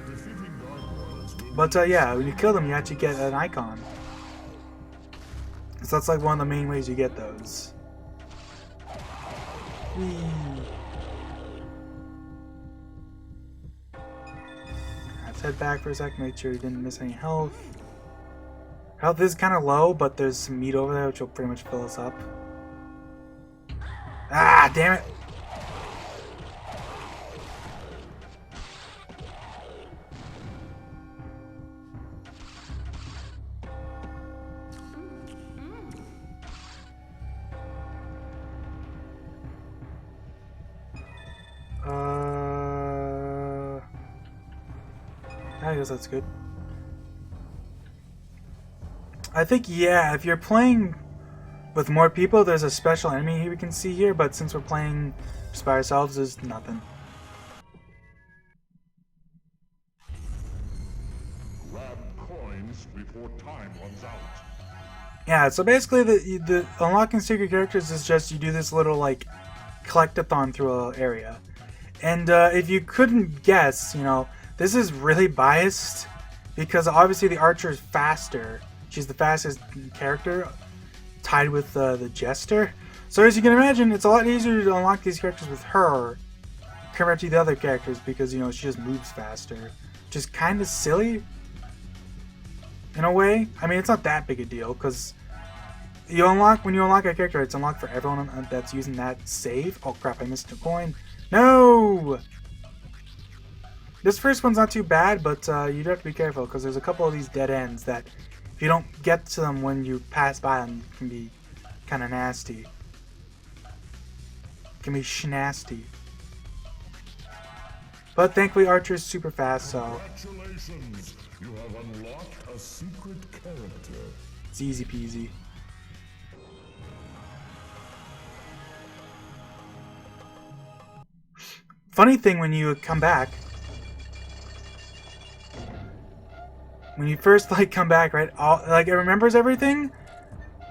But yeah, when you kill them, you actually get an icon. So that's like one of the main ways you get those. Whee. Let's head back for a second, make sure you didn't miss any health. Health is kind of low, but there's some meat over there which will pretty much fill us up. Ah, damn it. I guess that's good. I think, yeah, if you're playing with more people, there's a special enemy we can see here, but since we're playing just by ourselves, there's nothing. Grab coins before time runs out. Yeah, so basically the unlocking secret characters is just you do this little, like, collectathon through an area. And if you couldn't guess, you know, this is really biased because obviously the archer is faster. She's the fastest character, tied with the jester. So as you can imagine, it's a lot easier to unlock these characters with her compared to the other characters because, you know, she just moves faster. Which is kind of silly in a way. I mean, it's not that big a deal because when you unlock a character, it's unlocked for everyone that's using that save. Oh crap, I missed a coin. No! This first one's not too bad, but you do have to be careful because there's a couple of these dead ends that if you don't get to them when you pass by them, can be kind of nasty. Can be schnasty. But thankfully Archer's super fast, so Congratulations! You have unlocked a secret character. it's easy peasy. Funny thing when you come back, when you first like come back, right? Like it remembers everything,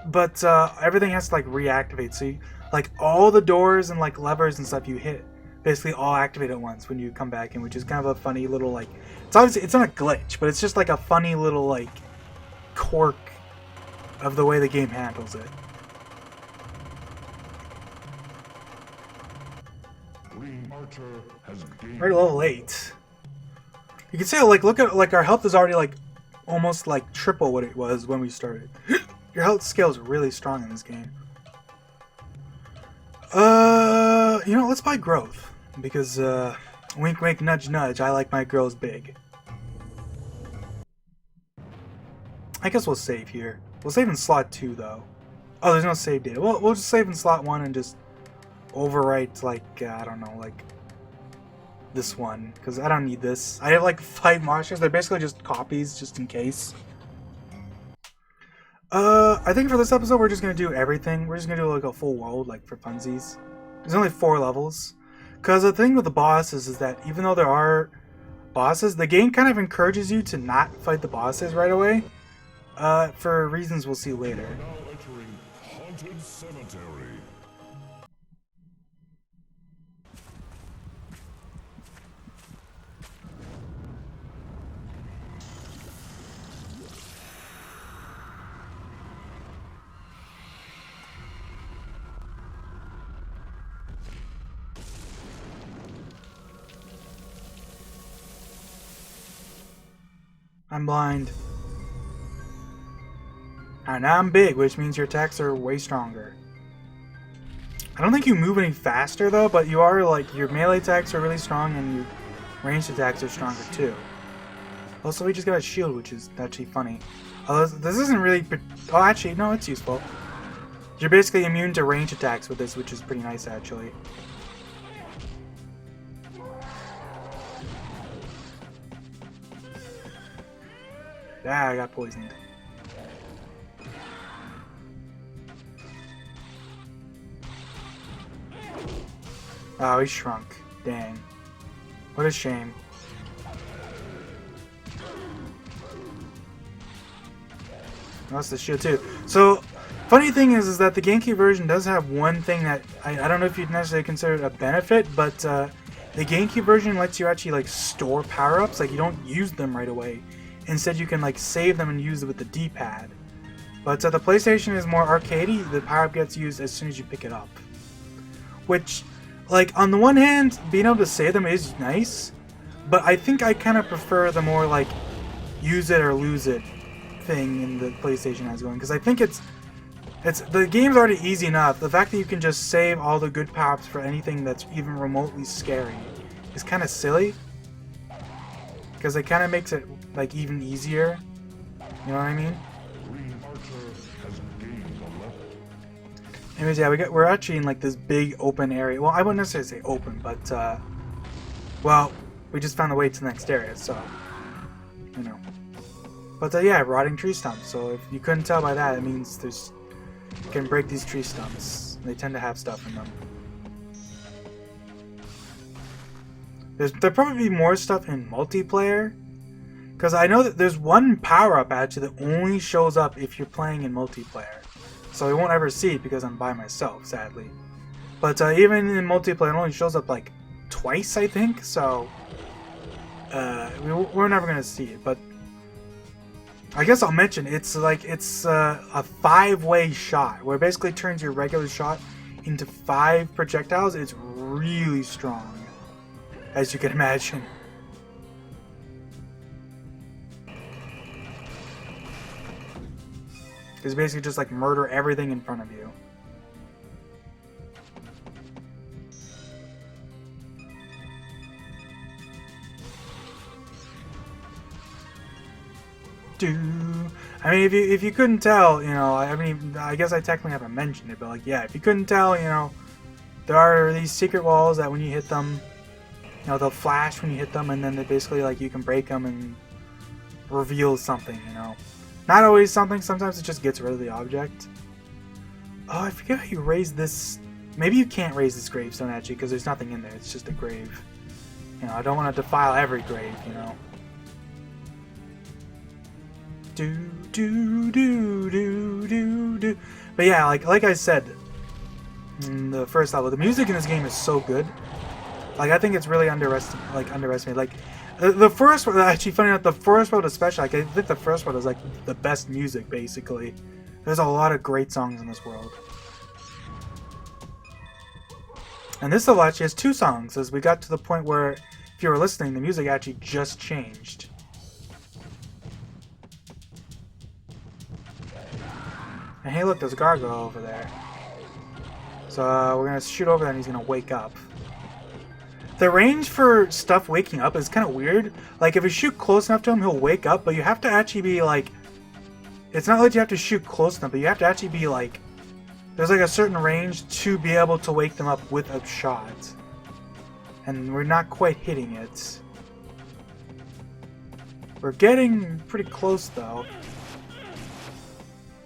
but everything has to like reactivate. So you, like all the doors and like levers and stuff you hit basically all activate at once when you come back in, which is kind of a funny little like. It's obviously it's not a glitch, but it's just like a funny little like quirk of the way the game handles it. Green Archer has gained. We're level 8. You can see, like, look at, like, our health is already, like, almost, like, triple what it was when we started. Your health scale is really strong in this game. You know, let's buy growth. Because, wink, wink, nudge, nudge, I like my girls big. I guess we'll save here. We'll save in slot 2, though. Oh, there's no save data. Well, we'll just save in slot 1 and just overwrite, like, I don't know, like, this one, because I don't need this. I have like 5 monsters. They're basically just copies, just in case. I think for this episode we're just gonna do everything. We're just gonna do like a full world, like for funsies. There's only 4 levels. Because the thing with the bosses is that even though there are bosses, the game kind of encourages you to not fight the bosses right away. For reasons we'll see later. Now entering Haunted Cemetery. I'm blind. And I'm big, which means your attacks are way stronger. I don't think you move any faster though, but you are like, your melee attacks are really strong and your ranged attacks are stronger too. Also, we just got a shield, which is actually funny. Although this isn't really, oh actually, no, it's useful. You're basically immune to range attacks with this, which is pretty nice actually. Ah, I got poisoned. Oh, he shrunk. Dang. What a shame. That's the shield too. So, funny thing is that the GameCube version does have one thing that I don't know if you'd necessarily consider it a benefit, but the GameCube version lets you actually like store power-ups. Like you don't use them right away. Instead, you can like save them and use it with the D-pad. But the PlayStation is more arcadey. The power-up gets used as soon as you pick it up. Which, like, on the one hand, being able to save them is nice. But I think I kind of prefer the more like use it or lose it thing in the PlayStation has going. Because I think it's The game's already easy enough. The fact that you can just save all the good power-ups for anything that's even remotely scary is kind of silly. Because it kind of makes it like even easier. You know what I mean? Green Archer has gained a level. Anyways, yeah, we're actually in like this big open area. Well, I wouldn't necessarily say open, but well, we just found the way to the next area, so you know. But yeah, rotting tree stumps. So if you couldn't tell by that, it means you can break these tree stumps. They tend to have stuff in them. There'll probably be more stuff in multiplayer, because I know that there's one power-up actually that only shows up if you're playing in multiplayer. So I won't ever see it because I'm by myself, sadly. But even in multiplayer, it only shows up like twice, I think. So we're never gonna see it. But I guess I'll mention it's a 5-way shot, where it basically turns your regular shot into 5 projectiles. It's really strong, as you can imagine. It's basically just like murder everything in front of you. I mean, if you couldn't tell, you know, I mean, I guess I technically haven't mentioned it, but like, yeah, if you couldn't tell, you know, there are these secret walls that when you hit them, you know, they'll flash when you hit them, and then they basically, like, you can break them and reveal something, you know. Not always something, sometimes it just gets rid of the object. Oh, I forget how you raise this. Maybe you can't raise this gravestone, actually, because there's nothing in there. It's just a grave. You know, I don't want to defile every grave, you know. But yeah, like I said in the first level, the music in this game is so good. Like, I think it's really underestimated. Like, the first one, actually, funny enough, the first world especially, like, I think the first world is like the best music, basically. There's a lot of great songs in this world. And this level actually has 2 songs, as we got to the point where, if you were listening, the music actually just changed. And hey, look, there's a gargoyle over there. So we're gonna shoot over there and he's gonna wake up. The range for stuff waking up is kind of weird. Like, if you shoot close enough to him, he'll wake up, but you have to actually be like... It's not like you have to shoot close enough, but you have to actually be like... There's like a certain range to be able to wake them up with a shot. And we're not quite hitting it. We're getting pretty close, though.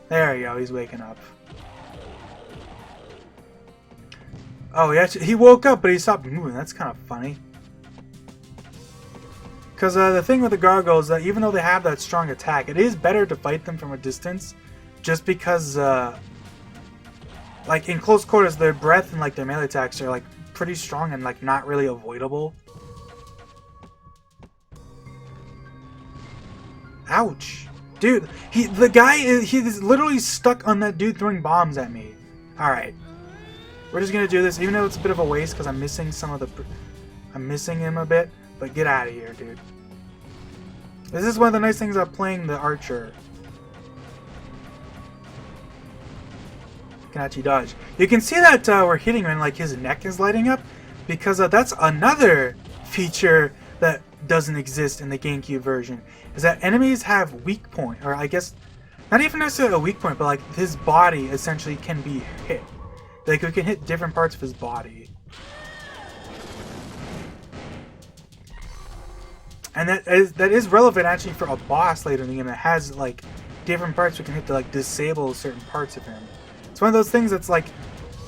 There you go, he's waking up. Oh, he woke up, but he stopped moving. That's kind of funny. Because the thing with the gargoyles is that even though they have that strong attack, it is better to fight them from a distance. Just because, like, in close quarters, their breath and, like, their melee attacks are, like, pretty strong and, like, not really avoidable. Ouch. Dude, the guy is literally stuck on that dude throwing bombs at me. Alright. We're just gonna do this, even though it's a bit of a waste because I'm missing I'm missing him a bit, but get out of here, dude. This is one of the nice things about playing the archer. You can actually dodge. You can see that we're hitting him and like his neck is lighting up because that's another feature that doesn't exist in the GameCube version, is that enemies have weak point, or I guess not even necessarily a weak point, but like his body essentially can be hit. Like, we can hit different parts of his body. And that is relevant actually for a boss later in the game that has like different parts we can hit to like disable certain parts of him. It's one of those things that's like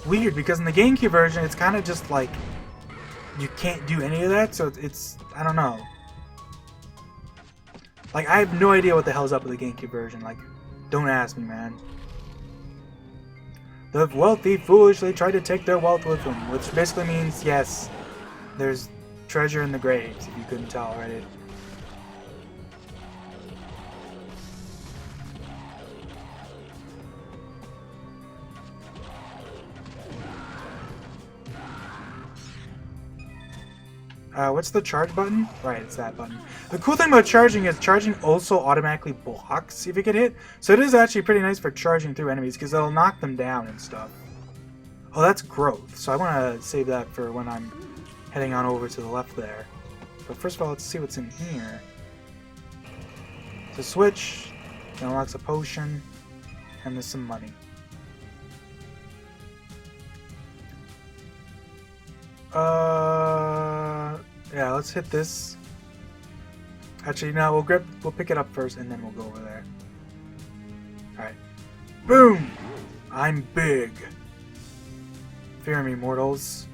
weird because in the GameCube version it's kind of just like you can't do any of that, so it's I don't know. Like, I have no idea what the hell's up with the GameCube version. Like, don't ask me, man. The wealthy foolishly try to take their wealth with them, which basically means, yes, there's treasure in the graves, if you couldn't tell already. What's the charge button? Right, it's that button. The cool thing about charging is charging also automatically blocks if you get hit. So it is actually pretty nice for charging through enemies because it'll knock them down and stuff. Oh, that's growth. So I want to save that for when I'm heading on over to the left there. But first of all, let's see what's in here. It's a switch. It unlocks a potion. And there's some money. Yeah, let's hit this. Actually, no, we'll pick it up first and then we'll go over there. Alright. Boom! I'm big. Fear me, mortals.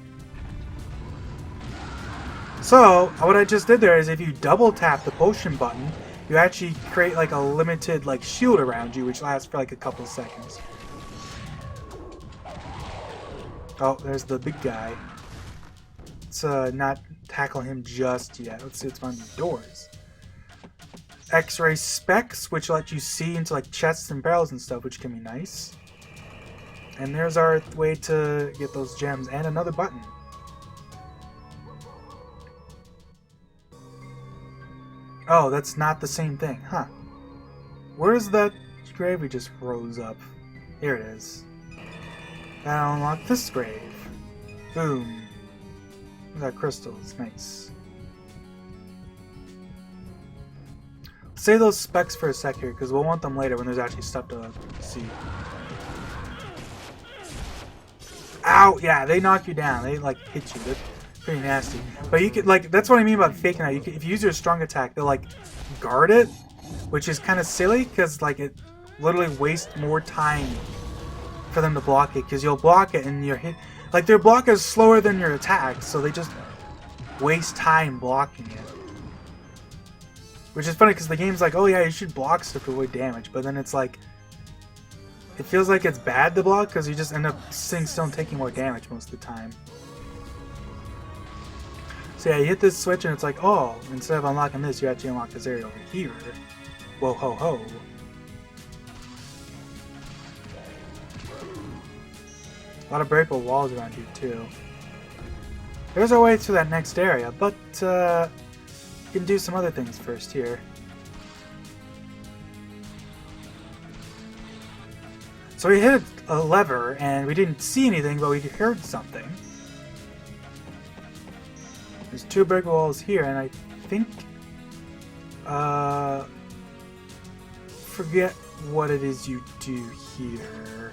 So, what I just did there is if you double tap the potion button, you actually create like a limited like shield around you, which lasts for like a couple of seconds. Oh, there's the big guy. Let's not tackle him just yet. Let's see what's behind the doors. X-ray specs, which let you see into like chests and barrels and stuff, which can be nice. And there's our way to get those gems and another button. Oh, that's not the same thing, huh? Where's that grave we just rose up? Here it is. That'll unlock this grave. Boom. We got crystals, nice. Save those specs for a sec here, because we'll want them later when there's actually stuff to see. Ow! Yeah, they knock you down. They like hit you. They're pretty nasty. But you could like that's what I mean about faking out. If you use your strong attack, they'll like guard it, which is kind of silly because like it literally wastes more time for them to block it. Because you'll block it and you're hit. Like their block is slower than your attack, so they just waste time blocking it. Which is funny because the game's like, oh yeah, you should block stuff to avoid damage, but then it's like, it feels like it's bad to block because you just end up sitting still and taking more damage most of the time. So yeah, you hit this switch and it's like, oh, instead of unlocking this, you actually unlock this area over here. Whoa ho ho. A lot of breakable walls around here too. There's our way to that next area, but we can do some other things first here. So we hit a lever and we didn't see anything, but we heard something. There's two brick walls here, and I think forget what it is you do here.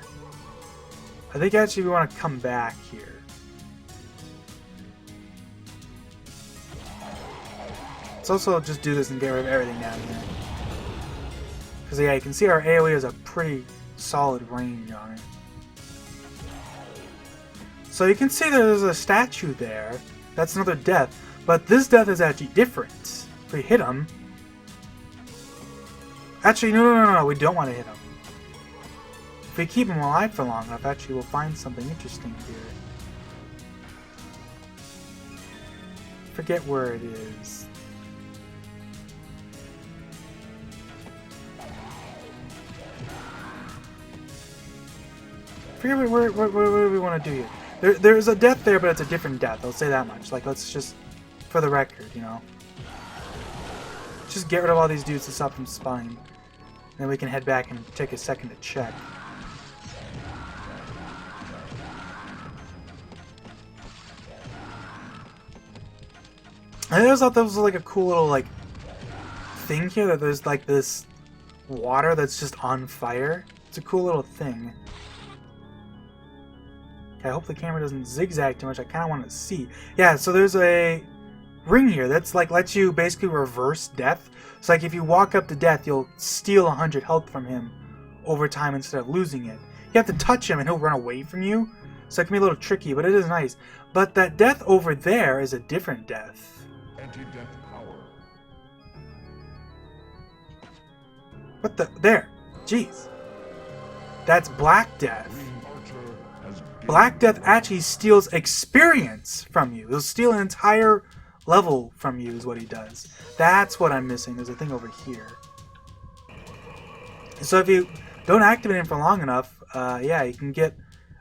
I think actually we want to come back here. Let's also just do this and get rid of everything down here. Because yeah, you can see our AoE has a pretty solid range on it. So you can see there's a statue there. That's another death. But this death is actually different. If we hit him... Actually, no, we don't want to hit him. If we keep him alive for long enough, actually we'll find something interesting here. Forget where it is. Forget what do we want to do here. There's a death there, but it's a different death. I'll say that much. Like, let's just, for the record, you know. Just get rid of all these dudes to stop them spawning. Then we can head back and take a second to check. I always thought that was like a cool little like thing here, that there's like this water that's just on fire. It's a cool little thing. Okay, I hope the camera doesn't zigzag too much. I kind of want to see. Yeah, so there's a ring here that's like lets you basically reverse death. So like if you walk up to death, you'll steal 100 health from him over time instead of losing it. You have to touch him and he'll run away from you. So it can be a little tricky, but it is nice. But that death over there is a different death. Anti-death power. What the? There. Jeez. That's Black Death. Black Death actually steals experience from you. He'll steal an entire level from you is what he does. That's what I'm missing. There's a thing over here. So if you don't activate him for long enough, yeah, you can get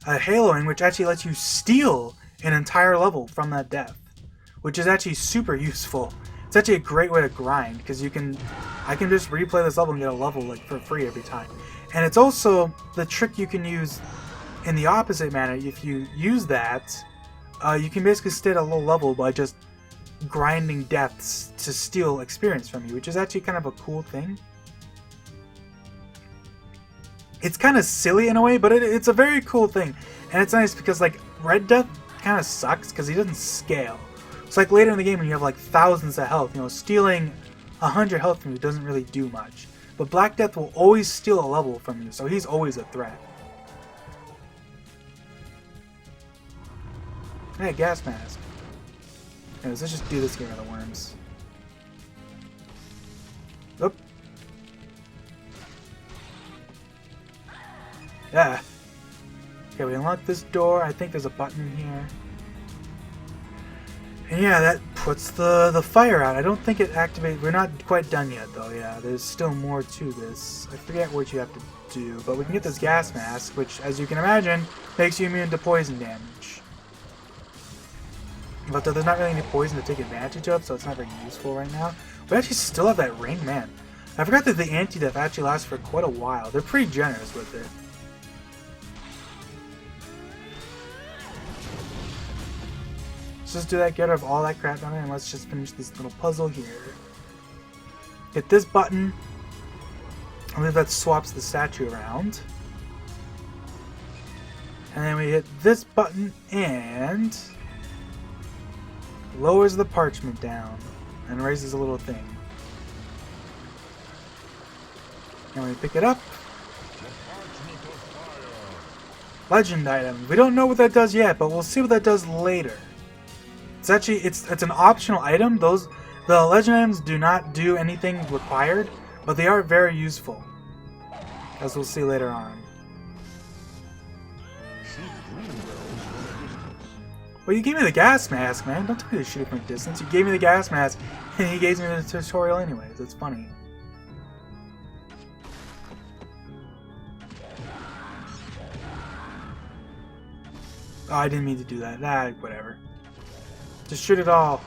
a haloing, which actually lets you steal an entire level from that death, which is actually super useful. It's actually a great way to grind because I can just replay this level and get a level like for free every time. And it's also the trick you can use in the opposite manner. If you use that, you can basically stay at a low level by just grinding deaths to steal experience from you, which is actually kind of a cool thing. It's kind of silly in a way, but it's a very cool thing. And it's nice because, like, Red Death kind of sucks because he doesn't scale. It's like later in the game when you have, like, thousands of health, you know, stealing 100 health from you doesn't really do much. But Black Death will always steal a level from you, so he's always a threat. Hey, gas mask. Anyways, let's just do this game of the worms. Oop. Yeah. Okay, we unlock this door. I think there's a button here. And yeah, that puts the fire out. I don't think it activates. We're not quite done yet, though. Yeah, there's still more to this. I forget what you have to do, but we can get this gas mask, which, as you can imagine, makes you immune to poison damage. But there's not really any poison to take advantage of, so it's not very useful right now. We actually still have that ring, man. I forgot that the anti-death actually lasts for quite a while. They're pretty generous with it. Let's just do that, get rid of all that crap down there, and let's just finish this little puzzle here. Hit this button. I believe that swaps the statue around. And then we hit this button and lowers the parchment down and raises a little thing. And we pick it up. Legend item. We don't know what that does yet, but we'll see what that does later. It's actually it's an optional item. The legend items do not do anything required, but they are very useful, as we'll see later on. Well, you gave me the gas mask, man. Don't tell me to shoot from a distance. You gave me the gas mask, and he gave me the tutorial anyways. It's funny. Oh, I didn't mean to do that. Nah, whatever. Just shoot it all.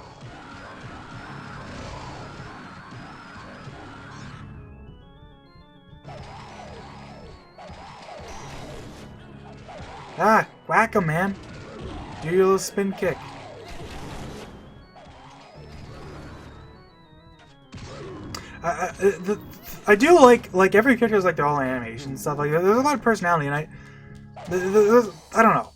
Ah, whack him, man. Do your little spin kick. I do like every character is like their all animation and stuff like that. There's a lot of personality, and I don't know.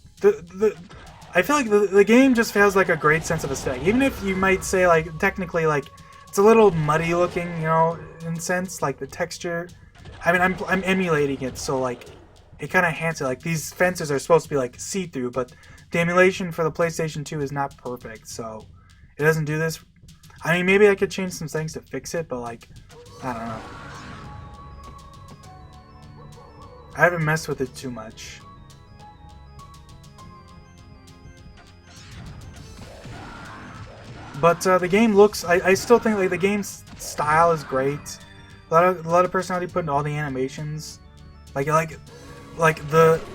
I feel like the game just has like a great sense of aesthetic. Even if you might say like technically like it's a little muddy looking, you know, in a sense, like the texture. I mean, I'm emulating it, so like it kind of enhances it. Like these fences are supposed to be like see-through, but the emulation for the PlayStation 2 is not perfect, so it doesn't do this. I mean, maybe I could change some things to fix it, but like, I don't know. I haven't messed with it too much. But the game looks, I still think like the game's style is great. A lot of personality put into all the animations. Like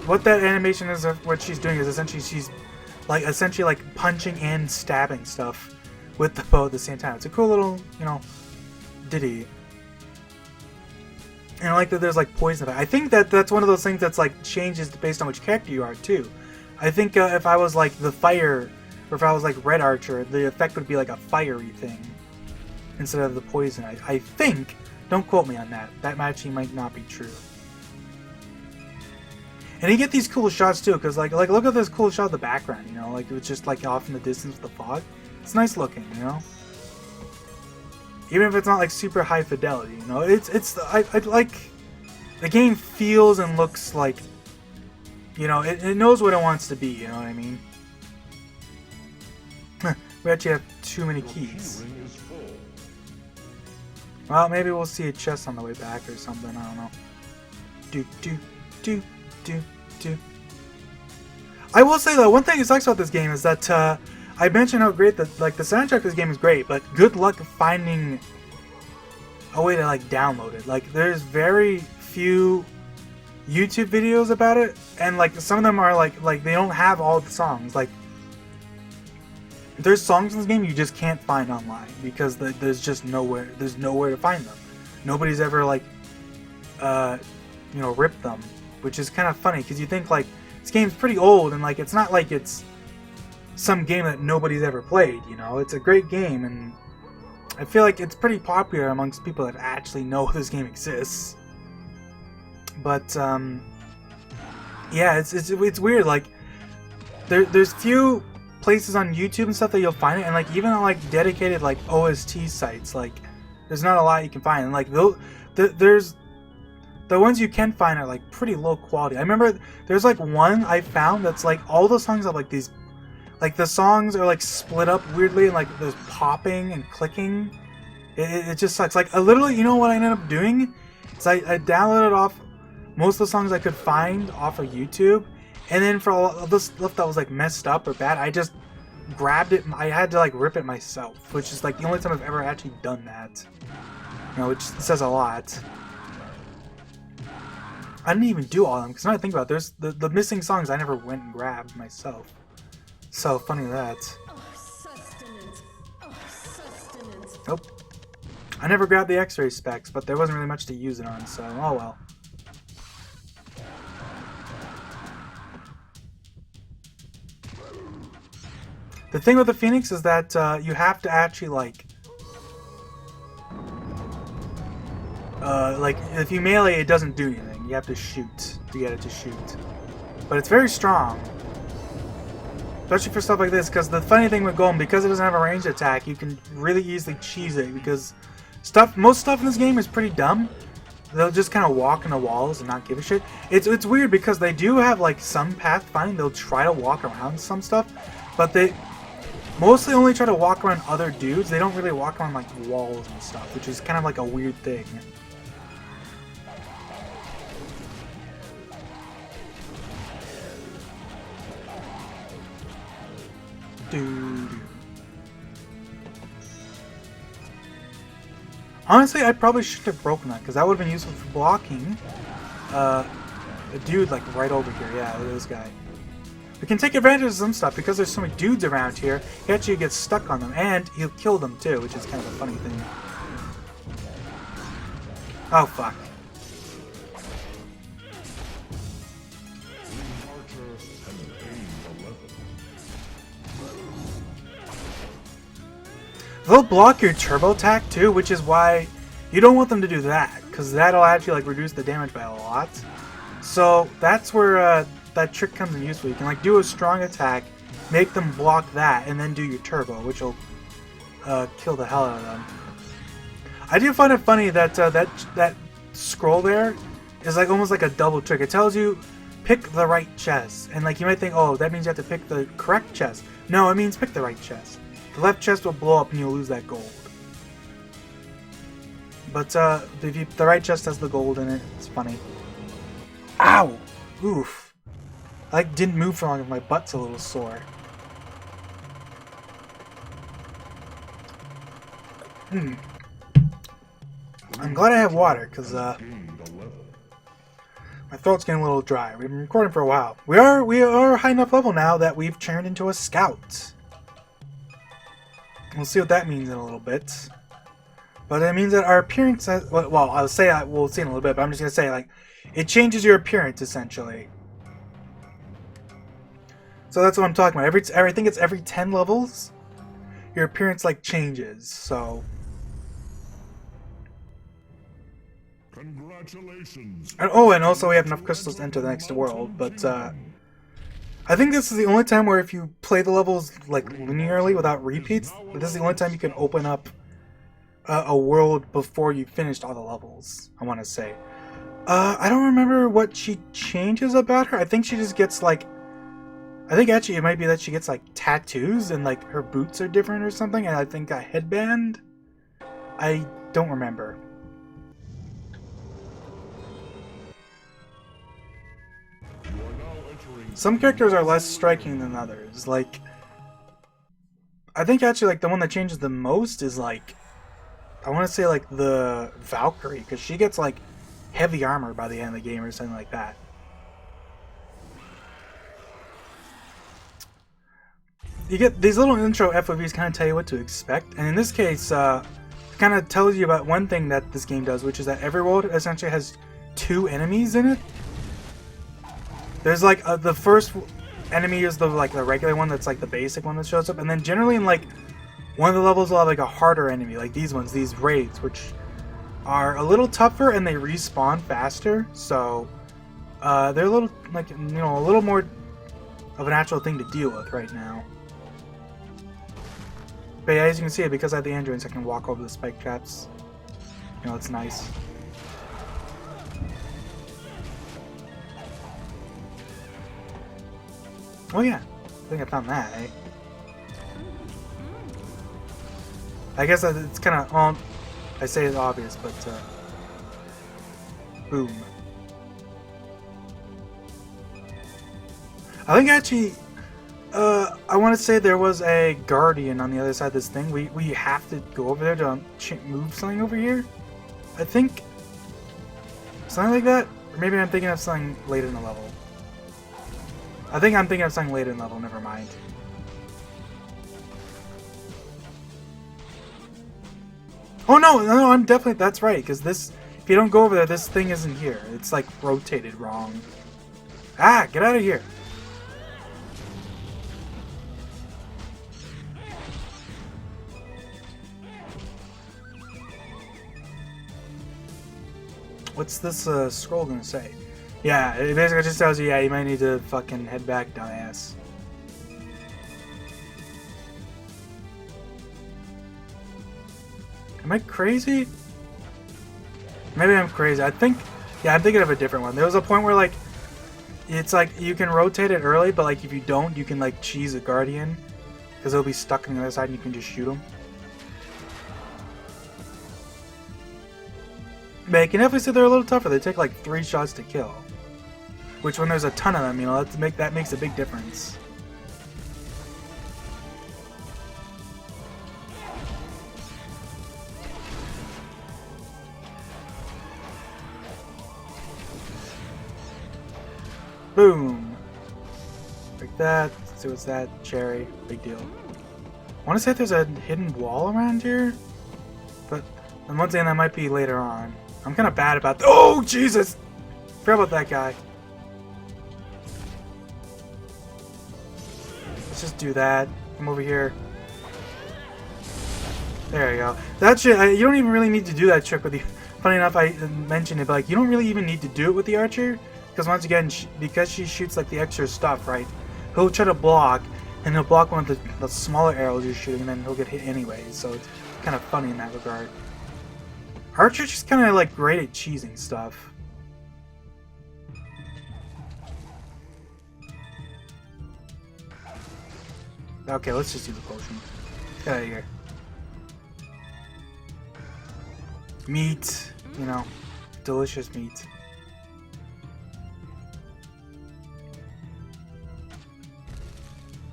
what that animation is, what she's doing is essentially she's like punching and stabbing stuff with the bow at the same time. It's a cool little, you know, ditty. And I like that there's like poison. I think that's one of those things that's like changes based on which character you are too. I think if I was like the fire, or if I was like Red Archer, the effect would be like a fiery thing instead of the poison. I think. Don't quote me on that. That actually might not be true. And you get these cool shots too, because like look at this cool shot of the background. You know, like it's just like off in the distance with the fog. It's nice looking, you know. Even if it's not like super high fidelity, you know, I like the game feels and looks like, you know, it knows what it wants to be. You know what I mean? We actually have too many keys. Well, maybe we'll see a chest on the way back or something. I don't know. Do. I will say though, one thing that sucks about this game is that I mentioned how great the soundtrack of this game is great, but good luck finding a way to like download it. Like there's very few YouTube videos about it, and like some of them are like they don't have all the songs. Like there's songs in this game you just can't find online because there's just nowhere. There's nowhere to find them. Nobody's ever like, you know, ripped them, which is kind of funny because you think like this game's pretty old and like it's not like it's some game that nobody's ever played. You know, it's a great game and I feel like it's pretty popular amongst people that actually know this game exists. But yeah, it's weird. Like there's few places on YouTube and stuff that you'll find it, and like even on like dedicated like OST sites, like there's not a lot you can find. And like there's the ones you can find are like pretty low quality. I remember there's like one I found that's like all the songs have like these, like the songs are like split up weirdly and like there's popping and clicking. It just sucks. Like I literally, you know what I ended up doing? Is I downloaded off most of the songs I could find off of YouTube, and then for all of the stuff that was like messed up or bad, I just grabbed it. I had to like rip it myself, which is like the only time I've ever actually done that. You know, which says a lot. I didn't even do all of them because now I think about it, there's the missing songs I never went and grabbed myself. So funny that. Nope. I never grabbed the X-ray specs, but there wasn't really much to use it on, so oh well. The thing with the Phoenix is that you have to actually like if you melee, it doesn't do anything. You have to shoot to get it to shoot, but it's very strong. Especially for stuff like this, because the funny thing with Golem, because it doesn't have a ranged attack, you can really easily cheese it, because most stuff in this game is pretty dumb. They'll just kind of walk in the walls and not give a shit. It's weird, because they do have, like, some pathfinding. They'll try to walk around some stuff, but they mostly only try to walk around other dudes. They don't really walk around, like, walls and stuff, which is kind of like a weird thing. Honestly, I probably shouldn't have broken that, because that would have been useful for blocking a dude like right over here. Yeah, look at this guy. We can take advantage of some stuff because there's so many dudes around here. He actually gets stuck on them, and he'll kill them too, which is kind of a funny thing. Oh fuck. They'll block your turbo attack too, which is why you don't want them to do that, because that'll actually like reduce the damage by a lot. So that's where that trick comes in useful. You can like do a strong attack, make them block that, and then do your turbo, which will kill the hell out of them. I do find it funny that that scroll there is like almost like a double trick. It tells you pick the right chest, and like you might think, oh, that means you have to pick the correct chest. No, it means pick the right chest. The left chest will blow up and you'll lose that gold. But if the right chest has the gold in it, it's funny. Ow! Oof. I like didn't move for long and my butt's a little sore. I'm glad I have water, because my throat's getting a little dry. We've been recording for a while. We are a high enough level now that we've turned into a scout. We'll see what that means in a little bit. But it means that our appearance has, well, I'll say that we'll see in a little bit, but I'm just going to say, like, it changes your appearance, essentially. So that's what I'm talking about. I think it's every 10 levels, your appearance, like, changes, so. Congratulations. And, oh, and also we have enough crystals to enter the next world, but, I think this is the only time where if you play the levels like linearly without repeats, this is the only time you can open up a world before you finished all the levels, I want to say. I don't remember what she changes about her. I think she just gets like, I think actually it might be that she gets like tattoos and like her boots are different or something, and I think a headband? I don't remember. Some characters are less striking than others. Like, I think actually like the one that changes the most is like, I want to say like the Valkyrie, because she gets like heavy armor by the end of the game or something like that. you get these little intro FOVs kind of tell you what to expect, and in this case, kind of tells you about one thing that this game does, which is that every world essentially has 2 enemies in it. There's like the first enemy is the regular one that's like the basic one that shows up, and then generally in like one of the levels will have like a harder enemy, like these ones, these raids, which are a little tougher and they respawn faster, so they're a little like a little more of an actual thing to deal with right now. But yeah, as you can see, because I have the androids, I can walk over the spike traps. It's nice. Oh yeah, I think I found that, eh? I guess it's kind of, well, I say it's obvious, but, boom. I think actually, I want to say there was a guardian on the other side of this thing. We have to go over there to move something over here. I think something like that, or maybe I'm thinking of something later in the level. I think I'm thinking of something later in the level. Never mind. Oh no, I'm definitely, that's right. Because this, if you don't go over there, this thing isn't here. It's like rotated wrong. Ah, get out of here. What's this scroll gonna say? Yeah, it basically just tells you, yeah, you might need to fucking head back, dumbass. Am I crazy? Maybe I'm crazy. I think, yeah, I'm thinking of a different one. There was a point where, like, it's like you can rotate it early, but, like, if you don't, you can, like, cheese a guardian. Because it'll be stuck on the other side and you can just shoot him. But you can definitely see they're a little tougher. They take, like, 3 shots to kill. Which, when there's a ton of them, that makes a big difference. Boom! Like that. Let's see what's that. Cherry. Big deal. I want to say if there's a hidden wall around here. But I'm once again, that might be later on. I'm kind of bad about oh, Jesus! Forgot about that guy. Let's just do that. Come over here. There you go. That shit, you don't even really need to do that trick with the... Funny enough, I mentioned it, but like, you don't really even need to do it with the archer. Because once again, because she shoots like the extra stuff, right? He'll try to block, and he'll block one of the smaller arrows you're shooting, and then he'll get hit anyways. So it's kind of funny in that regard. Archer's just kind of like great at cheesing stuff. Okay, let's just do the potion. Get out of here. Meat, delicious meat.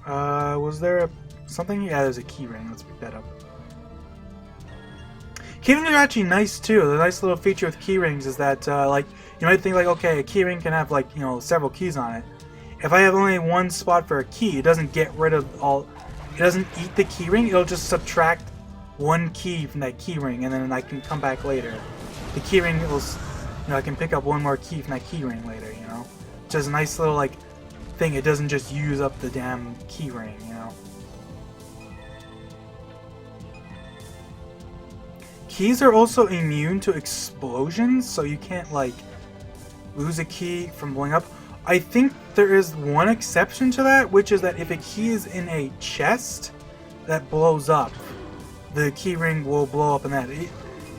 Was there something? Yeah, there's a key ring. Let's pick that up. Key rings are actually nice too. The nice little feature with key rings is that, like, you might think like, okay, a key ring can have like, several keys on it. If I have only one spot for a key, it doesn't get rid of all. It doesn't eat the key ring. It'll just subtract one key from that key ring, and then I can come back later. The key ring will, I can pick up one more key from that key ring later. Which is a nice little like thing. It doesn't just use up the damn key ring. Keys are also immune to explosions, so you can't like lose a key from blowing up. I think there is one exception to that, which is that if a key is in a chest that blows up, the key ring will blow up in that.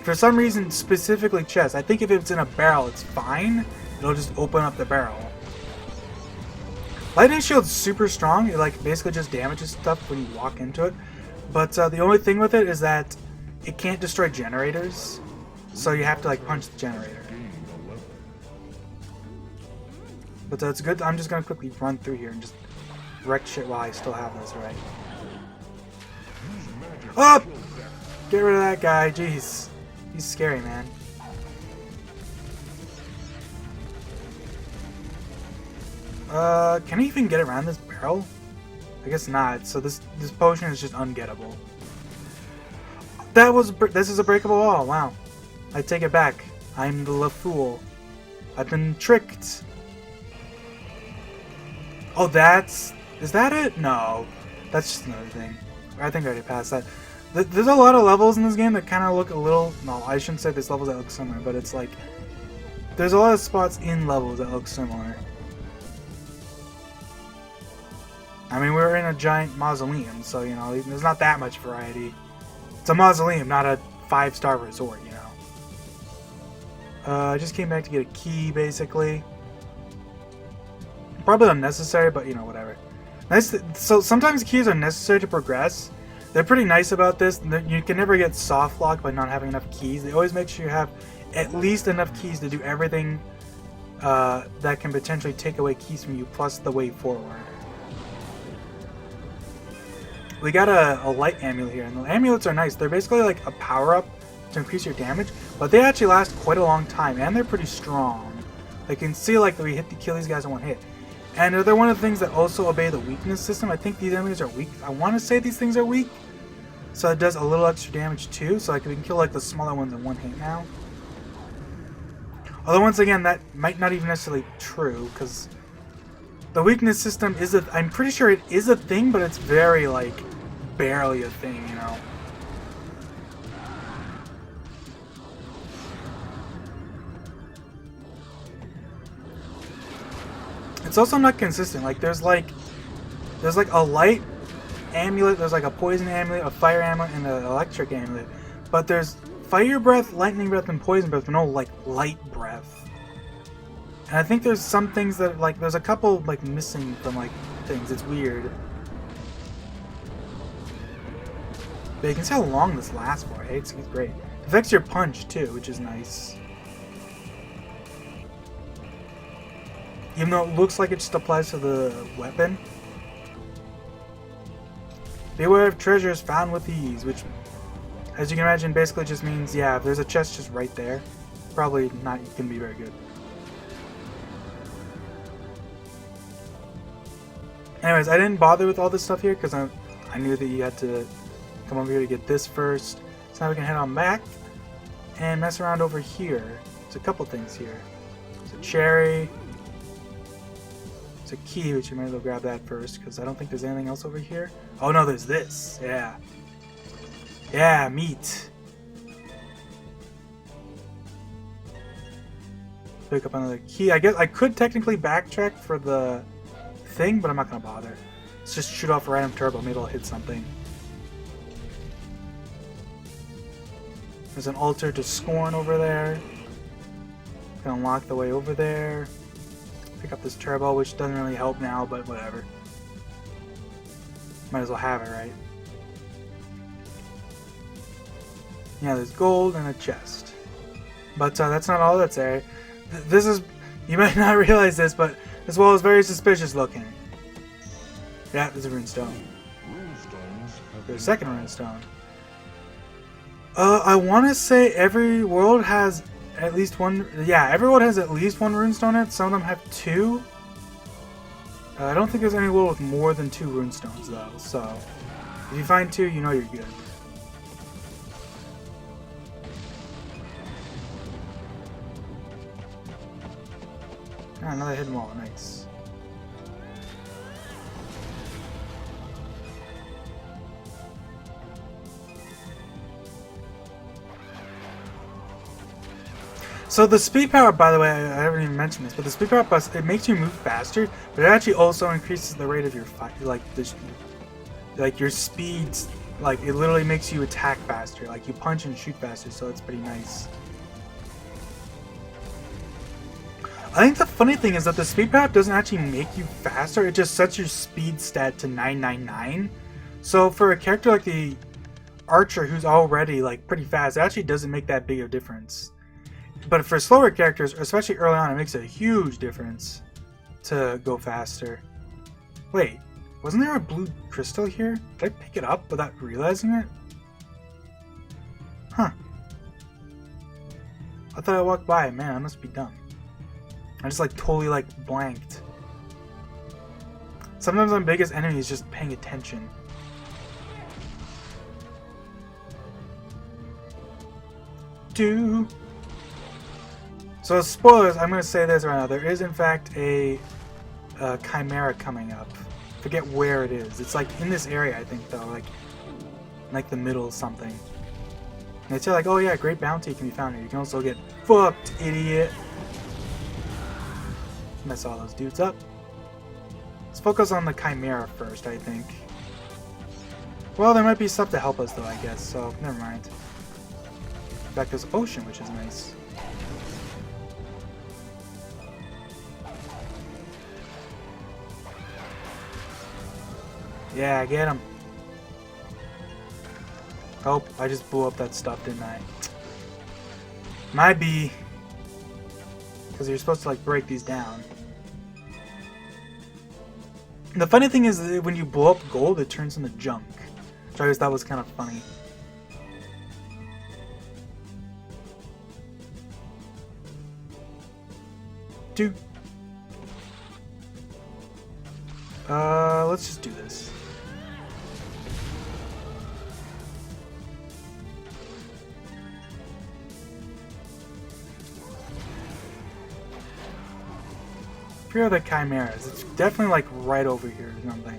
For some reason, specifically chest. I think if it's in a barrel, it's fine. It'll just open up the barrel. Lightning Shield's super strong. It like basically just damages stuff when you walk into it. But the only thing with it is that it can't destroy generators, so you have to like punch the generator. But that's good. I'm just gonna quickly run through here and just wreck shit while I still have this, right? Up! Get rid of that guy. Jeez, he's scary, man. Can I even get around this barrel? I guess not. So this potion is just ungettable. This is a breakable wall. Wow. I take it back. I'm the fool. I've been tricked. Oh, is that it? No. That's just another thing. I think I already passed that. There's a lot of levels in this game that kind of look a little... No, I shouldn't say there's levels that look similar, but it's like... There's a lot of spots in levels that look similar. I mean, we're in a giant mausoleum, so, you know, there's not that much variety. It's a mausoleum, not a 5-star resort, you know. I just came back to get a key, basically. Probably unnecessary, but, you know, whatever. So sometimes keys are necessary to progress. They're pretty nice about this. You can never get soft locked by not having enough keys. They always make sure you have at least enough keys to do everything that can potentially take away keys from you, plus the way forward. We got a light amulet here, and the amulets are nice. They're basically like a power-up to increase your damage, but they actually last quite a long time, and they're pretty strong. You can see like that we kill these guys in one hit. And they're one of the things that also obey the weakness system. I think these enemies are weak. I want to say these things are weak, so it does a little extra damage too. So like we can kill like the smaller ones in one hit now. Although once again, that might not even necessarily true, because the weakness system is I'm pretty sure it is a thing, but it's very like barely a thing, you know. It's also not consistent. Like there's like a light amulet, there's like a poison amulet, a fire amulet, and an electric amulet. But there's fire breath, lightning breath, and poison breath, but no like light breath. And I think there's some things that like there's a couple like missing from like things. It's weird. But you can see how long this lasts for. Hey, it's great. It affects your punch too, which is nice. Even though it looks like it just applies to the weapon. Beware of treasures found with ease, which, as you can imagine, basically just means, yeah, if there's a chest just right there, probably not going to be very good. Anyways, I didn't bother with all this stuff here because I knew that you had to come over here to get this first. So now we can head on back and mess around over here. There's a couple things here. There's a cherry. There's a key, which you might as well grab that first because I don't think there's anything else over here. Oh no, there's this. Yeah. Yeah, meat. Pick up another key. I guess I could technically backtrack for the thing, but I'm not gonna bother. Let's just shoot off a random turbo. Maybe I'll hit something. There's an altar to Scorn over there. Can unlock the way over there. Pick up this turbo, which doesn't really help now, but whatever. Might as well have it, right? Yeah, there's gold and a chest. But that's not all that's there. This is... You might not realize this, but this wall is very suspicious looking. Yeah, there's a runestone. There's a second runestone. I want to say every world has at least one... Yeah, every world has at least one runestone in it. Some of them have two. I don't think there's any world with more than 2 runestones, though. So, if you find 2, you know you're good. Ah, another hidden wall. Nice. So the speed power, by the way, I haven't even mentioned this, but the speed power plus it makes you move faster, but it actually also increases the rate of your fight, like your speeds. Like it literally makes you attack faster, like you punch and shoot faster. So it's pretty nice. I think the funny thing is that the speed power doesn't actually make you faster. It just sets your speed stat to 999. So for a character like the Archer, who's already like pretty fast, it actually doesn't make that big of a difference. But for slower characters, especially early on, it makes a huge difference to go faster. Wait, wasn't there a blue crystal here? Did I pick it up without realizing it? Huh. I thought I walked by it. Man, I must be dumb. I just like totally like blanked. Sometimes my biggest enemy is just paying attention. So spoilers, I'm going to say this right now. There is in fact a chimera coming up. Forget where it is. It's like in this area, I think, though. Like the middle of something. And they say like, oh yeah, great bounty can be found here. You can also get fucked, idiot. Mess all those dudes up. Let's focus on the chimera first, I think. Well, there might be stuff to help us though, I guess, so never mind. In fact, there's a potion, which is nice. Yeah, get him. Oh, I just blew up that stuff, didn't I? Might be. Because you're supposed to, like, break these down. And the funny thing is that when you blow up gold, it turns into junk. Which I always thought was kind of funny. Let's just do this. Here are the chimeras. It's definitely like right over here or something.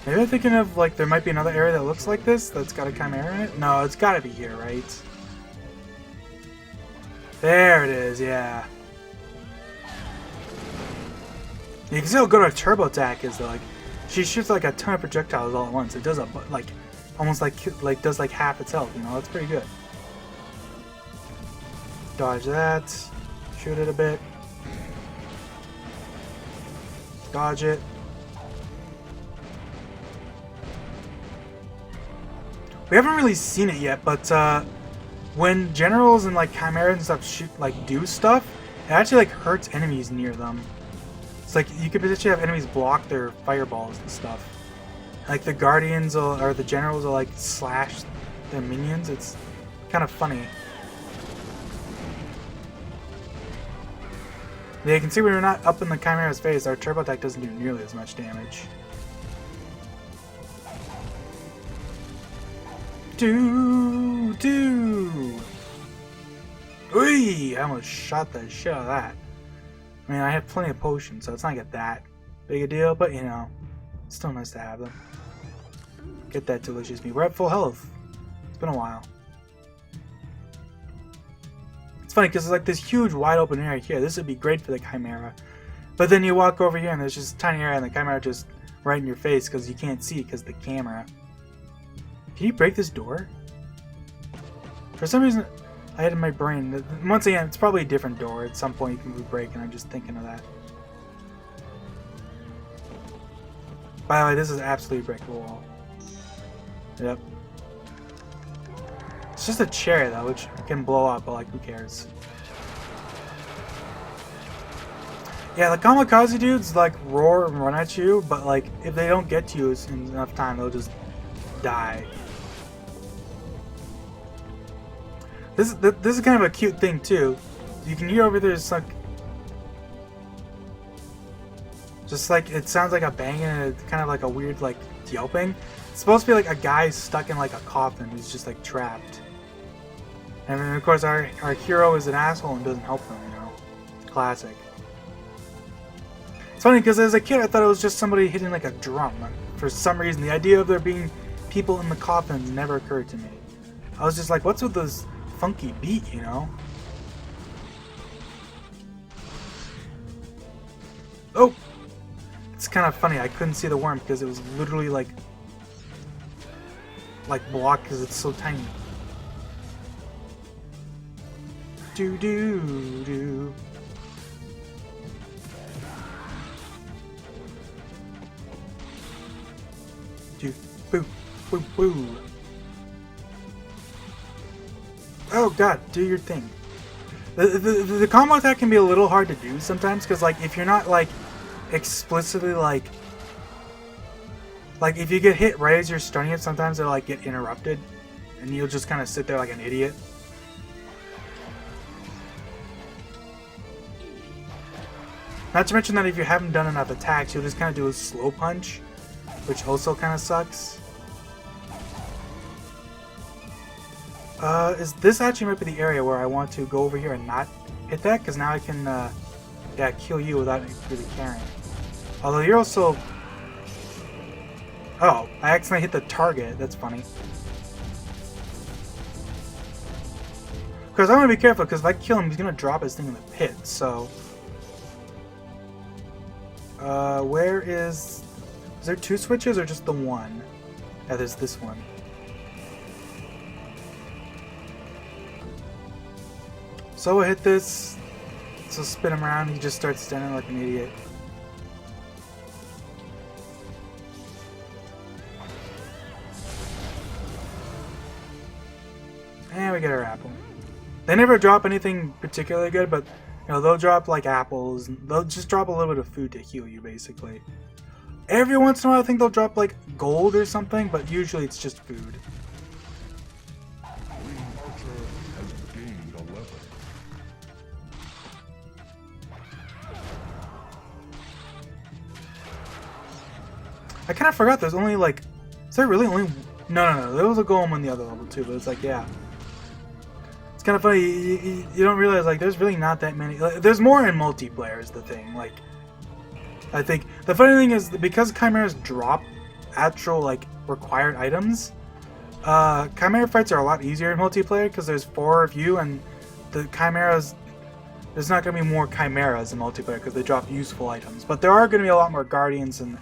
Maybe I'm thinking of like there might be another area that looks like this that's got a chimera in it? No, it's gotta be here, right? There it is, yeah. You can see how good our turbo attack is though. Like, she shoots like a ton of projectiles all at once. It does a like almost like does like half its health. You know, that's pretty good. Dodge that. Shoot it a bit. Dodge it. We haven't really seen it yet, but when generals and like chimeras and stuff shoot do stuff, it actually like hurts enemies near them. It's like you could potentially have enemies block their fireballs and stuff. Like the guardians or the generals will like slash their minions. It's kind of funny. Yeah, you can see when we're not up in the chimera's face, our turbo attack doesn't do nearly as much damage. Ooh! I almost shot the shit out of that. I mean, I have plenty of potions, so it's not like that big a deal, but you know, it's still nice to have them. Get that delicious meat. We're at full health. It's been a while. It's funny because it's like this huge wide open area here. This would be great for the chimera. But then you walk over here and there's just a tiny area and the chimera just right in your face because you can't see because of the camera. Can you break this door? For some reason, I had in my brain that, once again, it's probably a different door. At some point you can break, and I'm just thinking of that. By the way, this is absolutely breakable wall. Yep. It's just a chair, though, which can blow up, but, like, who cares? Yeah, the kamikaze dudes, like, roar and run at you, but, like, if they don't get to you in enough time, they'll just die. This is kind of a cute thing too. You can hear over there just like it sounds like a banging and it's kind of like a weird like yelping. It's supposed to be like a guy stuck in like a coffin who's just like trapped. And then of course our hero is an asshole and doesn't help them. You know, it's classic. It's funny because as a kid I thought it was just somebody hitting like a drum. For some reason, the idea of there being people in the coffins never occurred to me. I was just like, what's with this funky beat, you know? Oh! It's kind of funny, I couldn't see the worm because it was literally like blocked because it's so tiny. Do. Boo. Oh god, do your thing. The combo attack can be a little hard to do sometimes because like if you're not like explicitly like if you get hit right as you're stunning it, sometimes it'll like get interrupted and you'll just kind of sit there like an idiot. Not to mention that if you haven't done enough attacks, you'll just kind of do a slow punch, which also kind of sucks. This actually might be the area where I want to go over here and not hit that, because now I can, yeah, kill you without really caring. Although you're also... Oh, I accidentally hit the target. That's funny. Because I want to be careful, because if I kill him, he's going to drop his thing in the pit, so... where is... Is there 2 switches, or just the one? Yeah, there's this one. So we'll hit this. So spin him around, he just starts standing like an idiot. And we get our apple. They never drop anything particularly good, but you know, they'll drop like apples. They'll just drop a little bit of food to heal you, basically. Every once in a while, I think they'll drop like gold or something, but usually it's just food. I kind of forgot there's only like... Is there really only... No. There was a golem on the other level too, but it's like, yeah. It's kind of funny. You don't realize, like, there's really not that many... Like, there's more in multiplayer is the thing. Like, I think... The funny thing is, because chimeras drop actual, like, required items, chimera fights are a lot easier in multiplayer because there's 4 of you, and the chimeras... There's not going to be more chimeras in multiplayer because they drop useful items. But there are going to be a lot more guardians and...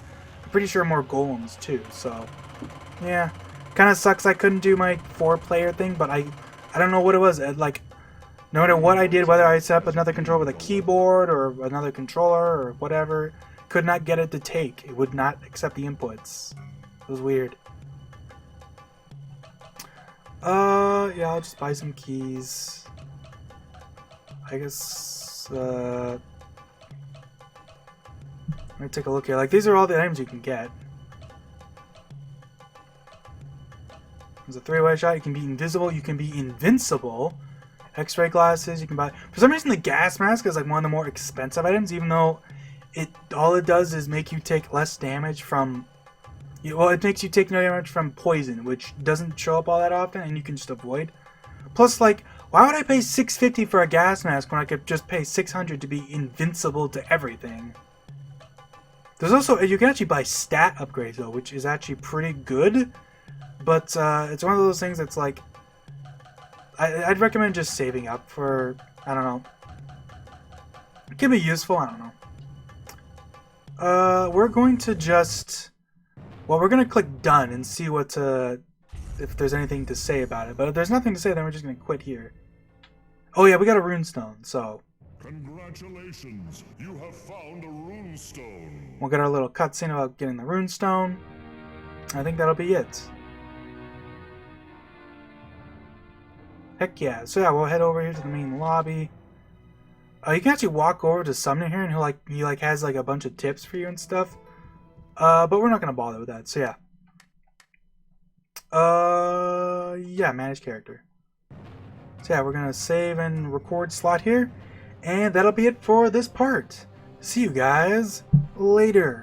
Pretty sure more golems too, so yeah, kind of sucks I couldn't do my 4-player thing, but I don't know what it was. Like, no matter what I did, whether I set up another controller with a keyboard or another controller or whatever, could not get it to take. It would not accept the inputs. It was weird. Yeah, I'll just buy some keys. I guess, let me take a look here. Like, these are all the items you can get. There's a 3-way shot. You can be invisible. You can be invincible. X-ray glasses. You can buy... For some reason, the gas mask is like one of the more expensive items, even though all it does is make you take less damage from... Well, it makes you take no damage from poison, which doesn't show up all that often, and you can just avoid. Plus, like, why would I pay $650 for a gas mask when I could just pay $600 to be invincible to everything? There's also, you can actually buy stat upgrades though, which is actually pretty good, but it's one of those things that's like, I'd recommend just saving up for, I don't know, it can be useful, I don't know. We're going to just, well, we're going to click done and see what, if there's anything to say about it, but if there's nothing to say, then we're just going to quit here. Oh yeah, we got a runestone, so. Congratulations, you have found a runestone. We'll get our little cutscene about getting the runestone. I think that'll be it. Heck yeah. So yeah, we'll head over here to the main lobby. You can actually walk over to Sumner here, and he has like a bunch of tips for you and stuff. But we're not gonna bother with that. So yeah. Yeah, manage character. So yeah, we're gonna save and record slot here. And that'll be it for this part. See you guys later.